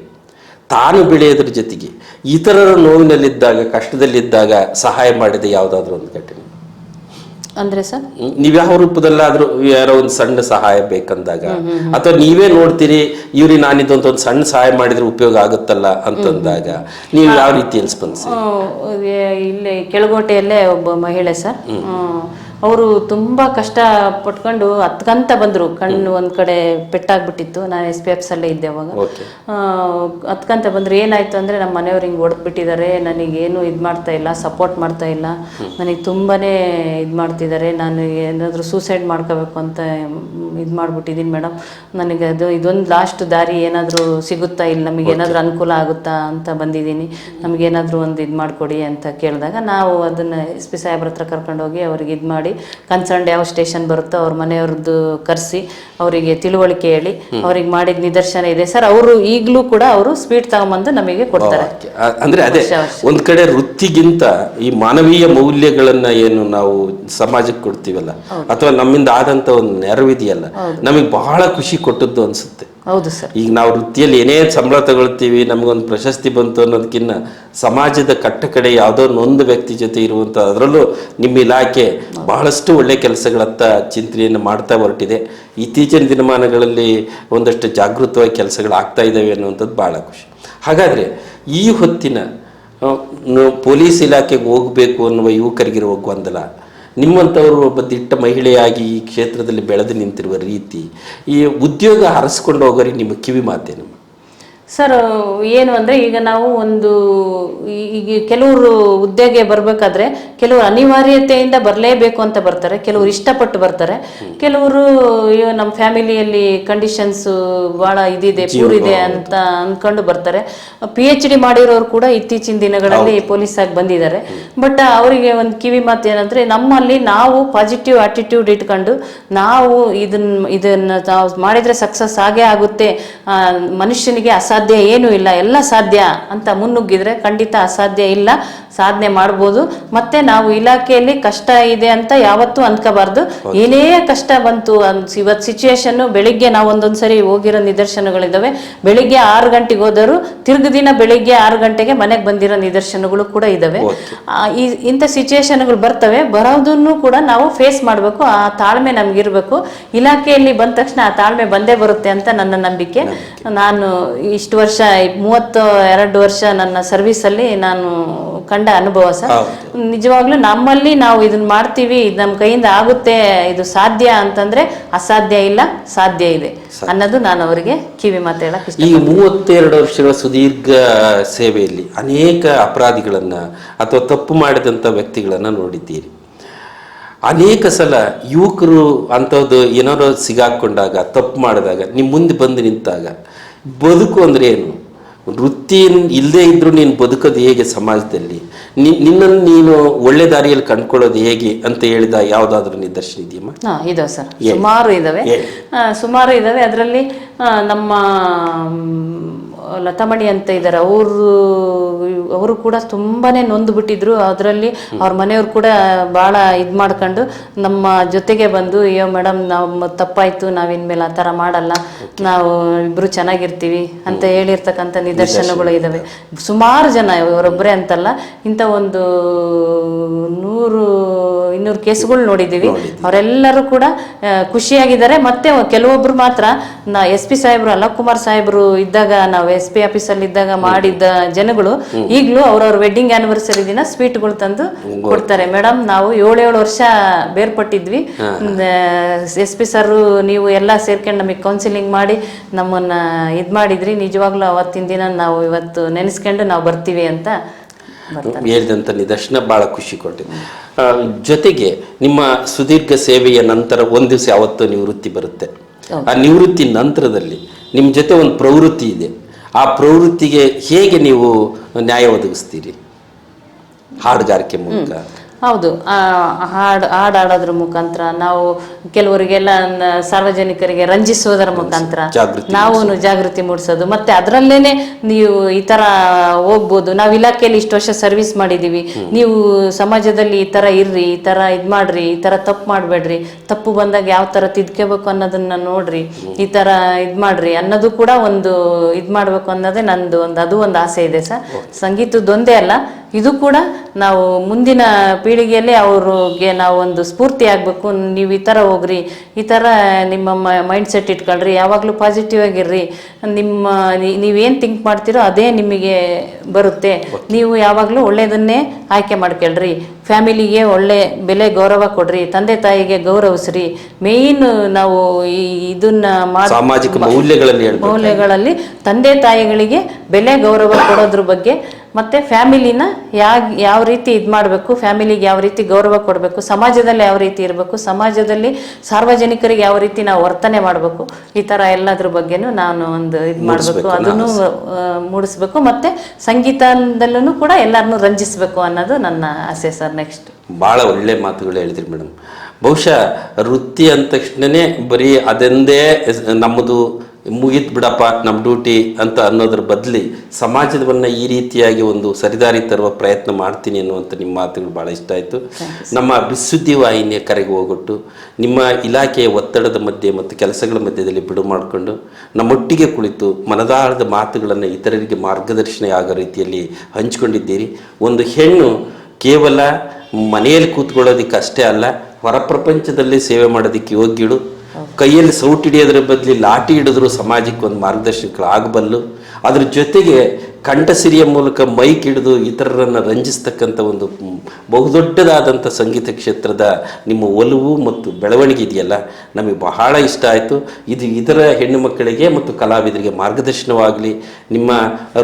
ತಾನು ಬೆಳೆಯೋದ್ರ ಜೊತೆಗೆ ಇತರರ ನೋವಿನಲ್ಲಿದ್ದಾಗ, ಕಷ್ಟದಲ್ಲಿದ್ದಾಗ ಸಹಾಯ ಮಾಡಿದ ಯಾವುದಾದ್ರೂ ಒಂದು ಘಟನೆ? ಅಂದ್ರೆ ಸರ್ ನೀವ್ ಯಾವ ರೂಪದಲ್ಲಾದ್ರೂ ಯಾರೋ ಒಂದು ಸಣ್ಣ ಸಹಾಯ ಬೇಕಂದಾಗ ಅಥವಾ ನೀವೇ ನೋಡ್ತೀರಿ ಇವ್ರಿಗೆ ನಾನಿದೊಂದು ಒಂದು ಸಣ್ಣ ಸಹಾಯ ಮಾಡಿದ್ರೆ ಉಪಯೋಗ ಆಗುತ್ತಲ್ಲ ಅಂತಂದಾಗ ನೀವು ಯಾವ ರೀತಿಯಲ್ಲಿ ಸ್ಪಂದಿಸಿ? ಇಲ್ಲಿ ಕೆಳಗೋಟೆಯಲ್ಲೇ ಒಬ್ಬ ಮಹಿಳೆ ಸರ್, ಅವರು ತುಂಬಾ ಕಷ್ಟ ಪಟ್ಕೊಂಡು ಹತ್ಕಂತ ಬಂದ್ರು. ಕಣ್ಣು ಒಂದ್ ಕಡೆ ಪೆಟ್ಟಾಗ್ಬಿಟ್ಟಿತ್ತು, ನಾನು SPFs ಅಲ್ಲೇ ಇದ್ದೆ ಅವಾಗ. ಹತ್ಕಂತ ಬಂದ್ರು. ಏನಾಯ್ತು ಅಂದ್ರೆ ನಮ್ಮ ಮನೆಯವ್ರು ಹಿಂಗೆ ಹೊಡೆದ್ಬಿಟ್ಟಿದ್ದಾರೆ, ನನಗೇನು ಇದು ಮಾಡ್ತಾ ಇಲ್ಲ, ಸಪೋರ್ಟ್ ಮಾಡ್ತಾ ಇಲ್ಲ, ನನಗೆ ತುಂಬಾನೇ ಇದು ಮಾಡ್ತಿದ್ದಾರೆ, ನಾನು ಏನಾದರೂ ಸೂಸೈಡ್ ಮಾಡ್ಕೋಬೇಕು ಅಂತ ಇದು ಮಾಡ್ಬಿಟ್ಟಿದ್ದೀನಿ ಮೇಡಮ್, ನನಗೆ ಇದೊಂದು ಲಾಸ್ಟ್ ದಾರಿ ಏನಾದರೂ ಸಿಗುತ್ತಾ, ಇಲ್ಲ ನಮಗೆ ಏನಾದರೂ ಅನುಕೂಲ ಆಗುತ್ತಾ ಅಂತ ಬಂದಿದ್ದೀನಿ, ನಮಗೇನಾದರೂ ಒಂದು ಇದು ಮಾಡಿಕೊಡಿ ಅಂತ ಕೇಳಿದಾಗ ನಾವು ಅದನ್ನು SP ಸಾಹೇಬ್ರ ಹತ್ರ ಕರ್ಕೊಂಡೋಗಿ ಅವ್ರಿಗೆ ಇದು ಮಾಡಿ ಕನ್ಸರ್ನ್ಡ್ ಯಾವ ಸ್ಟೇಷನ್ ಬರುತ್ತೋ ಅವ್ರ ಮನೆಯವ್ರದ್ದು ಕರೆಸಿ ಅವರಿಗೆ ತಿಳುವಳಿಕೆ ಹೇಳಿ ಅವ್ರಿಗೆ ಮಾಡಿದ ನಿದರ್ಶನ ಇದೆ ಸರ್. ಅವರು ಈಗಲೂ ಕೂಡ ಅವರು ಸ್ವೀಟ್ ತಗೊಂಬಂದು ನಮಗೆ ಕೊಡ್ತಾರೆ. ಅಂದ್ರೆ ಅದೇ ಒಂದ್ ಕಡೆ ವೃತ್ತಿಗಿಂತ ಈ ಮಾನವೀಯ ಮೌಲ್ಯಗಳನ್ನ ಏನು ನಾವು ಸಮಾಜಕ್ಕೆ ಕೊಡ್ತೀವಲ್ಲ ಅಥವಾ ನಮ್ಮಿಂದ ಆದಂತ ಒಂದು ನೆರವಿದೆಯಲ್ಲ, ನಮಗೆ ಬಹಳ ಖುಷಿ ಕೊಟ್ಟದ್ದು ಅನ್ಸುತ್ತೆ. ಹೌದು ಸರ್. ಈಗ ನಾವು ವೃತ್ತಿಯಲ್ಲಿ ಏನೇ ಸಂಬಳ ತಗೊಳ್ತೀವಿ, ನಮಗೊಂದು ಪ್ರಶಸ್ತಿ ಬಂತು ಅನ್ನೋದಕ್ಕಿಂತ ಸಮಾಜದ ಕಟ್ಟ ಕಡೆ ಯಾವುದೋ ಒಂದು ವ್ಯಕ್ತಿ ಜೊತೆ ಇರುವಂತ, ಅದರಲ್ಲೂ ನಿಮ್ಮ ಇಲಾಖೆ ಬಹಳಷ್ಟು ಒಳ್ಳೆ ಕೆಲಸಗಳತ್ತ ಚಿಂತನೆಯನ್ನು ಮಾಡ್ತಾ ಹೊರಟಿದೆ. ಇತ್ತೀಚಿನ ದಿನಮಾನಗಳಲ್ಲಿ ಒಂದಷ್ಟು ಜಾಗೃತವಾಗಿ ಕೆಲಸಗಳು ಆಗ್ತಾ ಇದ್ದಾವೆ ಅನ್ನುವಂಥದ್ದು ಬಹಳ ಖುಷಿ. ಹಾಗಾದ್ರೆ ಈ ಹೊತ್ತಿನ ಪೊಲೀಸ್ ಇಲಾಖೆಗೆ ಹೋಗಬೇಕು ಅನ್ನುವ ಯುವಕರಿಗಿರುವ ಗೊಂದಲ, ನಿಮ್ಮಂಥವರು ಒಬ್ಬ ದಿಟ್ಟ ಮಹಿಳೆಯಾಗಿ ಈ ಕ್ಷೇತ್ರದಲ್ಲಿ ಬೆಳೆದು ನಿಂತಿರುವ ರೀತಿ, ಈ ಉದ್ಯೋಗ ಹರಸ್ಕೊಂಡು ಹೋಗೋರಿಗೆ ನಿಮ್ಮ ಕಿವಿ ಮಾತೇನು? ಸರ್ ಏನು ಅಂದರೆ ಈಗ ನಾವು ಈಗ ಕೆಲವರು ಹುದ್ದೆಗೆ ಬರಬೇಕಾದ್ರೆ ಕೆಲವರು ಅನಿವಾರ್ಯತೆಯಿಂದ ಬರಲೇಬೇಕು ಅಂತ ಬರ್ತಾರೆ, ಕೆಲವರು ಇಷ್ಟಪಟ್ಟು ಬರ್ತಾರೆ, ಕೆಲವರು ನಮ್ಮ ಫ್ಯಾಮಿಲಿಯಲ್ಲಿ ಕಂಡೀಷನ್ಸ್ ಭಾಳ ಇದಿದೆ, ಪೂರಿದೆ ಅಂತ ಅಂದ್ಕೊಂಡು ಬರ್ತಾರೆ. PhD ಮಾಡಿರೋರು ಕೂಡ ಇತ್ತೀಚಿನ ದಿನಗಳಲ್ಲಿ ಪೊಲೀಸ್ ಆಗಿ ಬಂದಿದ್ದಾರೆ. ಬಟ್ ಅವರಿಗೆ ಒಂದು ಕಿವಿ ಮಾತು ಏನಂದರೆ, ನಮ್ಮಲ್ಲಿ ನಾವು ಪಾಸಿಟಿವ್ ಆಟಿಟ್ಯೂಡ್ ಇಟ್ಕೊಂಡು ನಾವು ಇದನ್ನು ನಾವು ಮಾಡಿದರೆ ಸಕ್ಸಸ್ ಆಗೇ ಆಗುತ್ತೆ, ಮನುಷ್ಯನಿಗೆ ಅಸಾಧ್ಯ ಏನೂ ಇಲ್ಲ, ಎಲ್ಲ ಸಾಧ್ಯ ಅಂತ ಮುನ್ನುಗ್ಗಿದ್ರೆ ಖಂಡಿತ ಅಸಾಧ್ಯ ಇಲ್ಲ, ಸಾಧನೆ ಮಾಡ್ಬೋದು. ಮತ್ತೆ ನಾವು ಇಲಾಖೆಯಲ್ಲಿ ಕಷ್ಟ ಇದೆ ಅಂತ ಯಾವತ್ತೂ ಅನ್ಕೋಬಾರ್ದು. ಏನೇ ಕಷ್ಟ ಬಂತು ಇವತ್ತು ಸಿಚುಯೇಷನ್, ಬೆಳಿಗ್ಗೆ ನಾವು ಒಂದೊಂದ್ಸರಿ ಹೋಗಿರೋ ನಿದರ್ಶನಗಳಿದ್ದಾವೆ. ಬೆಳಿಗ್ಗೆ 6 ಗಂಟೆಗೆ ಹೋದರು, ತಿರ್ಗ ದಿನ ಬೆಳಿಗ್ಗೆ 6 ಗಂಟೆಗೆ ಮನೆಗೆ ಬಂದಿರೋ ನಿದರ್ಶನಗಳು ಕೂಡ ಇದಾವೆ. ಇಂಥ ಸಿಚುಯೇಷನ್ಗಳು ಬರ್ತವೆ, ಬರೋದನ್ನು ಕೂಡ ನಾವು ಫೇಸ್ ಮಾಡಬೇಕು. ಆ ತಾಳ್ಮೆ ನಮ್ಗಿರ್ಬೇಕು. ಇಲಾಖೆಯಲ್ಲಿ ಬಂದ ತಕ್ಷಣ ಆ ತಾಳ್ಮೆ ಬಂದೇ ಬರುತ್ತೆ ಅಂತ ನನ್ನ ನಂಬಿಕೆ. ನಾನು ಇಷ್ಟು ವರ್ಷ 32 ವರ್ಷ ನನ್ನ ಸರ್ವಿಸಲ್ಲಿ ನಾನು ಕಂಡ ಅನುಭವ ಸರ್. ನಿಜವಾಗ್ಲೂ ನಮ್ಮಲ್ಲಿ ನಾವು ಇದನ್ನ ಮಾಡ್ತೀವಿ, ಇದು ನಮ್ಮ ಕೈಯಿಂದ ಆಗುತ್ತೆ, ಇದು ಸಾಧ್ಯ ಅಂತಂದ್ರೆ ಅಸಾಧ್ಯ ಇಲ್ಲ, ಸಾಧ್ಯ ಇದೆ ಅನ್ನೋದು ನಾನು ಅವರಿಗೆ ಕಿವಿ ಮಾತು ಹೇಳಕ್ ಇಷ್ಟ. ಈ 32 ವರ್ಷಗಳ ಸುದೀರ್ಘ ಸೇವೆಯಲ್ಲಿ ಅನೇಕ ಅಪರಾಧಿಗಳನ್ನ ಅಥವಾ ತಪ್ಪು ಮಾಡಿದಂಥ ವ್ಯಕ್ತಿಗಳನ್ನ ನೋಡಿದ್ದೀರಿ. ಅನೇಕ ಸಲ ಯುವಕರು ಅಂಥದ್ದು ಏನಾದ್ರು ಸಿಗಾಕೊಂಡಾಗ, ತಪ್ಪು ಮಾಡಿದಾಗ, ನಿಮ್ಮ ಮುಂದೆ ಬಂದು ನಿಂತಾಗ, ಬದುಕು ಅಂದ್ರೆ ಏನು, ವೃತ್ತಿ ಇಲ್ಲದೆ ಇದ್ರೂ ನೀನು ಬದುಕೋದು ಹೇಗೆ ಸಮಾಜದಲ್ಲಿ, ನಿನ್ನನ್ನು ನೀನು ಒಳ್ಳೆ ದಾರಿಯಲ್ಲಿ ಕಂಡ್ಕೊಳ್ಳೋದು ಹೇಗೆ ಅಂತ ಹೇಳಿದ ಯಾವುದಾದ್ರೂ ನಿದರ್ಶನ ಇದೆಯಮ್ಮ? ಇದಾವೆ ಸರ್, ಸುಮಾರು ಇದಾವೆ. ಅದರಲ್ಲಿ ನಮ್ಮ ಲತಾಮಣಿ ಅಂತ ಇದ್ದಾರೆ, ಅವರು ಕೂಡ ತುಂಬಾನೇ ನೊಂದು ಬಿಟ್ಟಿದ್ರು. ಅದರಲ್ಲಿ ಅವ್ರ ಮನೆಯವ್ರು ಕೂಡ ಭಾಳ ಇದು ಮಾಡ್ಕೊಂಡು ನಮ್ಮ ಜೊತೆಗೆ ಬಂದು, ಅಯ್ಯೋ ಮೇಡಮ್ ನಾವು ತಪ್ಪಾಯ್ತು, ನಾವಿನ್ಮೇಲೆ ಆ ಥರ ಮಾಡಲ್ಲ, ನಾವು ಇಬ್ರು ಚೆನ್ನಾಗಿರ್ತೀವಿ ಅಂತ ಹೇಳಿರ್ತಕ್ಕಂಥ ನಿದರ್ಶನಗಳು ಇದಾವೆ. ಸುಮಾರು ಜನ, ಇವರೊಬ್ಬರೇ ಅಂತಲ್ಲ, ಇಂಥ ಒಂದು 100-200 ಕೇಸ್ಗಳು ನೋಡಿದ್ದೀವಿ. ಅವರೆಲ್ಲರೂ ಕೂಡ ಖುಷಿಯಾಗಿದ್ದಾರೆ. ಮತ್ತೆ ಕೆಲವೊಬ್ರು ಮಾತ್ರ SP ಸಾಹೇಬ್ರು, ಅಲೋಕ್ ಕುಮಾರ್ ಸಾಹೇಬ್ರು ಇದ್ದಾಗ, ನಾವು SP ಆಫೀಸಲ್ಲಿ ಇದ್ದಾಗ ಮಾಡಿದ್ದ ಜನಗಳು ಈಗಲೂ ಅವ್ರವ್ರ ವೆಡ್ಡಿಂಗ್ ಆನಿವರ್ಸರಿ ದಿನ ಸ್ವೀಟ್ಗಳು ತಂದು ಕೊಡ್ತಾರೆ. ಮೇಡಮ್ ನಾವು 7 ವರ್ಷ ಬೇರ್ಪಟ್ಟಿದ್ವಿ, SP ಸರ್ ನೀವು ಎಲ್ಲ ಸೇರ್ಕೊಂಡು ನಮಗೆ ಕೌನ್ಸಿಲಿಂಗ್ ಮಾಡಿ ನಮ್ಮನ್ನ ಇದು ಮಾಡಿದ್ರಿ, ನಿಜವಾಗ್ಲೂ ಅವತ್ತಿನ ದಿನ ನಾವು ಇವತ್ತು ನೆನೆಸ್ಕೊಂಡು ನಾವು ಬರ್ತೀವಿ ಅಂತ ಹೇಳಿದಂಥ ನಿದರ್ಶನ ಬಹಳ ಖುಷಿ ಕೊಟ್ಟಿದೆ. ಜೊತೆಗೆ ನಿಮ್ಮ ಸುದೀರ್ಘ ಸೇವೆಯ ನಂತರ ಒಂದು ದಿವಸ ಯಾವತ್ತೂ ನಿವೃತ್ತಿ ಬರುತ್ತೆ. ಆ ನಿವೃತ್ತಿ ನಂತರದಲ್ಲಿ ನಿಮ್ಮ ಜೊತೆ ಒಂದು ಪ್ರವೃತ್ತಿ ಇದೆ. ಆ ಪ್ರವೃತ್ತಿಗೆ ಹೇಗೆ ನೀವು ನ್ಯಾಯ ಒದಗಿಸ್ತೀರಿ? ಹಾಡುಗಾರಿಕೆ ಮೂಲಕ? ಹೌದು, ಹಾಡಾಡೋದ್ರ ಮುಖಾಂತರ ನಾವು ಕೆಲವರಿಗೆಲ್ಲ ಸಾರ್ವಜನಿಕರಿಗೆ ರಂಜಿಸೋದರ ಮುಖಾಂತರ ನಾವು ಜಾಗೃತಿ ಮೂಡಿಸೋದು. ಮತ್ತೆ ಅದರಲ್ಲೇನೆ ನೀವು ಈ ತರ ಹೋಗ್ಬೋದು, ನಾವು ಇಲಾಖೆಯಲ್ಲಿ ಇಷ್ಟು ವರ್ಷ ಸರ್ವಿಸ್ ಮಾಡಿದೀವಿ, ನೀವು ಸಮಾಜದಲ್ಲಿ ಈ ತರ ಇರ್ರಿ, ಈ ತರ ಇದ್ ಮಾಡ್ರಿ, ಈ ತರ ತಪ್ಪು ಮಾಡ್ಬೇಡ್ರಿ, ತಪ್ಪು ಬಂದಾಗ ಯಾವ ತರ ತಿದ್ಕೋಬೇಕು ಅನ್ನೋದನ್ನ ನೋಡ್ರಿ, ಈ ತರ ಇದ್ ಮಾಡ್ರಿ ಅನ್ನೋದು ಕೂಡ ಒಂದು ಇದ್ ಮಾಡ್ಬೇಕು ಅನ್ನೋದೇ ನಂದು ಅದು ಒಂದು ಆಸೆ ಇದೆ ಸರ್. ಸಂಗೀತದೊಂದೇ ಅಲ್ಲ, ಇದು ಕೂಡ ನಾವು ಮುಂದಿನ ಪೀಳಿಗೆಯಲ್ಲಿ ಅವ್ರಿಗೆ ನಾವು ಒಂದು ಸ್ಫೂರ್ತಿ ಆಗಬೇಕು. ನೀವು ಈ ಥರ ಹೋಗ್ರಿ, ಈ ಥರ ನಿಮ್ಮ ಮೈಂಡ್ ಸೆಟ್ ಇಟ್ಕೊಳ್ರಿ, ಯಾವಾಗಲೂ ಪಾಸಿಟಿವ್ ಆಗಿರ್ರಿ, ನೀವೇನು ಥಿಂಕ್ ಮಾಡ್ತೀರೋ ಅದೇ ನಿಮಗೆ ಬರುತ್ತೆ. ನೀವು ಯಾವಾಗಲೂ ಒಳ್ಳೆಯದನ್ನೇ ಆಯ್ಕೆ ಮಾಡ್ಕೊಳ್ರಿ, ಫ್ಯಾಮಿಲಿಗೆ ಒಳ್ಳೆ ಬೆಲೆ ಗೌರವ ಕೊಡ್ರಿ, ತಂದೆ ತಾಯಿಗೆ ಗೌರವಿಸ್ರಿ. ಮೇಯ್ನ್ ನಾವು ಇದನ್ನ ಸಾಮಾಜಿಕ ಮೌಲ್ಯಗಳಲ್ಲಿ ತಂದೆ ತಾಯಿಗಳಿಗೆ ಬೆಲೆ ಗೌರವ ಕೊಡೋದ್ರ ಬಗ್ಗೆ, ಮತ್ತು ಫ್ಯಾಮಿಲಿನ ಯಾವ ರೀತಿ ಇದು ಮಾಡಬೇಕು, ಫ್ಯಾಮಿಲಿಗೆ ಯಾವ ರೀತಿ ಗೌರವ ಕೊಡಬೇಕು, ಸಮಾಜದಲ್ಲಿ ಯಾವ ರೀತಿ ಇರಬೇಕು, ಸಮಾಜದಲ್ಲಿ ಸಾರ್ವಜನಿಕರಿಗೆ ಯಾವ ರೀತಿ ನಾವು ವರ್ತನೆ ಮಾಡಬೇಕು, ಈ ಥರ ಎಲ್ಲದ್ರ ಬಗ್ಗೆನೂ ನಾನು ಒಂದು ಇದು ಮಾಡಬೇಕು, ಅದನ್ನು ಮೂಡಿಸ್ಬೇಕು. ಮತ್ತು ಸಂಗೀತದಲ್ಲೂ ಕೂಡ ಎಲ್ಲರನ್ನೂ ರಂಜಿಸಬೇಕು ಅನ್ನೋದು ನನ್ನ ಆಸೆ ಸರ್. ನೆಕ್ಸ್ಟ್ ಭಾಳ ಒಳ್ಳೆ ಮಾತುಗಳು ಹೇಳಿದ್ರಿ ಮೇಡಮ್. ಬಹುಶಃ ವೃತ್ತಿ ಅಂದ ತಕ್ಷಣನೇ ಬರೀ ಅದೊಂದೇ ನಮ್ಮದು ಮುಗಿತ್ ಬಿಡಪ್ಪ ನಮ್ಮ ಡ್ಯೂಟಿ ಅಂತ ಅನ್ನೋದ್ರ ಬದಲಿ ಸಮಾಜವನ್ನು ಈ ರೀತಿಯಾಗಿ ಒಂದು ಸರಿದಾರಿ ತರುವ ಪ್ರಯತ್ನ ಮಾಡ್ತೀನಿ ಅನ್ನುವಂಥ ನಿಮ್ಮ ಮಾತುಗಳು ಭಾಳ ಇಷ್ಟ ಆಯಿತು. ನಮ್ಮ ಬಿಸುದ್ದಿ ವಾಹಿನಿಯ ಕರೆಗೆ ಹೋಗೊಟ್ಟು ನಿಮ್ಮ ಇಲಾಖೆಯ ಒತ್ತಡದ ಮಧ್ಯೆ ಮತ್ತು ಕೆಲಸಗಳ ಮಧ್ಯದಲ್ಲಿ ಬಿಡು ಮಾಡಿಕೊಂಡು ನಮ್ಮೊಟ್ಟಿಗೆ ಕುಳಿತು ಮನದಾಳದ ಮಾತುಗಳನ್ನು ಇತರರಿಗೆ ಮಾರ್ಗದರ್ಶನ ಆಗೋ ರೀತಿಯಲ್ಲಿ ಹಂಚಿಕೊಂಡಿದ್ದೀರಿ. ಒಂದು ಹೆಣ್ಣು ಕೇವಲ ಮನೆಯಲ್ಲಿ ಕೂತ್ಕೊಳ್ಳೋದಕ್ಕೆ ಅಷ್ಟೇ ಅಲ್ಲ, ಹೊರ ಪ್ರಪಂಚದಲ್ಲಿ ಸೇವೆ ಮಾಡೋದಕ್ಕೆ ಯೋಗ್ಯಳು. ಕೈಯಲ್ಲಿ ಸೌಟ್ ಹಿಡಿಯೋದ್ರ ಬದಲಿ ಲಾಠಿ ಹಿಡಿದ್ರು ಸಮಾಜಕ್ಕೆ ಒಂದು ಮಾರ್ಗದರ್ಶಕರಾಗಬಲ್ಲು. ಅದ್ರ ಜೊತೆಗೆ ಕಂಠಸಿರಿಯ ಮೂಲಕ ಮೈಕ್ ಹಿಡಿದು ಇತರರನ್ನು ರಂಜಿಸ್ತಕ್ಕಂಥ ಒಂದು ಬಹುದೊಡ್ಡದಾದಂಥ ಸಂಗೀತ ಕ್ಷೇತ್ರದ ನಿಮ್ಮ ಒಲವು ಮತ್ತು ಬೆಳವಣಿಗೆ ಇದೆಯಲ್ಲ, ನಮಗೆ ಬಹಳ ಇಷ್ಟ ಆಯಿತು. ಇದು ಇದರ ಹೆಣ್ಣು ಮಕ್ಕಳಿಗೆ ಮತ್ತು ಕಲಾವಿದರಿಗೆ ಮಾರ್ಗದರ್ಶನವಾಗಲಿ. ನಿಮ್ಮ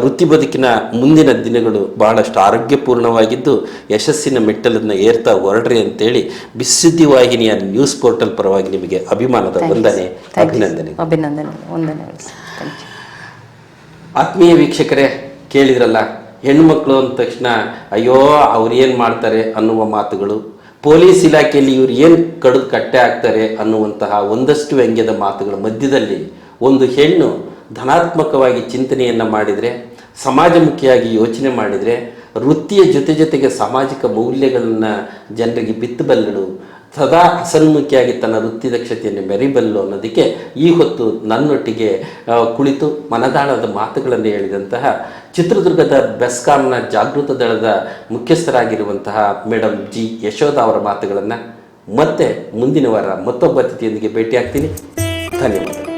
ವೃತ್ತಿ ಬದುಕಿನ ಮುಂದಿನ ದಿನಗಳು ಬಹಳಷ್ಟು ಆರೋಗ್ಯಪೂರ್ಣವಾಗಿದ್ದು ಯಶಸ್ಸಿನ ಮೆಟ್ಟಲನ್ನು ಏರ್ತಾ ಹೊರಡ್ರಿ ಅಂತೇಳಿ ಬಿಸುದ್ದಿ ವಾಹಿನಿಯ ನ್ಯೂಸ್ ಪೋರ್ಟಲ್ ಪರವಾಗಿ ನಿಮಗೆ ಅಭಿಮಾನದ ವಂದನೆ, ವಂದನೆಗಳು. ಆತ್ಮೀಯ ವೀಕ್ಷಕರೇ, ಕೇಳಿದ್ರಲ್ಲ, ಹೆಣ್ಣುಮಕ್ಕಳು ಅಂದ ತಕ್ಷಣ ಅಯ್ಯೋ ಅವ್ರು ಏನು ಮಾಡ್ತಾರೆ ಅನ್ನುವ ಮಾತುಗಳು, ಪೊಲೀಸ್ ಇಲಾಖೆಯಲ್ಲಿ ಇವ್ರು ಏನು ಕಡಿದು ಕಟ್ಟೆ ಹಾಕ್ತಾರೆ ಅನ್ನುವಂತಹ ಒಂದಷ್ಟು ವ್ಯಂಗ್ಯದ ಮಾತುಗಳ ಮಧ್ಯದಲ್ಲಿ ಒಂದು ಹೆಣ್ಣು ಧನಾತ್ಮಕವಾಗಿ ಚಿಂತನೆಯನ್ನು ಮಾಡಿದರೆ, ಸಮಾಜಮುಖಿಯಾಗಿ ಯೋಚನೆ ಮಾಡಿದರೆ, ವೃತ್ತಿಯ ಜೊತೆಗೆ ಸಾಮಾಜಿಕ ಮೌಲ್ಯಗಳನ್ನು ಜನರಿಗೆ ಬಿತ್ತಬಲ್ಲಳು, ಸದಾ ಹಸನ್ಮುಖಿಯಾಗಿ ತನ್ನ ವೃತ್ತಿ ದಕ್ಷತೆಯನ್ನು ಮೆರಿಬಲ್ಲು ಅನ್ನೋದಕ್ಕೆ ಈ ಹೊತ್ತು ನನ್ನೊಟ್ಟಿಗೆ ಕುಳಿತು ಮನದಾಳದ ಮಾತುಗಳನ್ನು ಹೇಳಿದಂತಹ ಚಿತ್ರದುರ್ಗದ ಬೆಸ್ಕಾಂನ ಜಾಗೃತ ದಳದ ಮುಖ್ಯಸ್ಥರಾಗಿರುವಂತಹ ಮೇಡಮ್ ಜಿ ಯಶೋಧ ಅವರ ಮಾತುಗಳನ್ನು ಮತ್ತೆ ಮುಂದಿನ ವಾರ ಮತ್ತೊಬ್ಬ ಅತಿಥಿಯೊಂದಿಗೆ ಭೇಟಿಯಾಗ್ತೀನಿ. ಧನ್ಯವಾದ.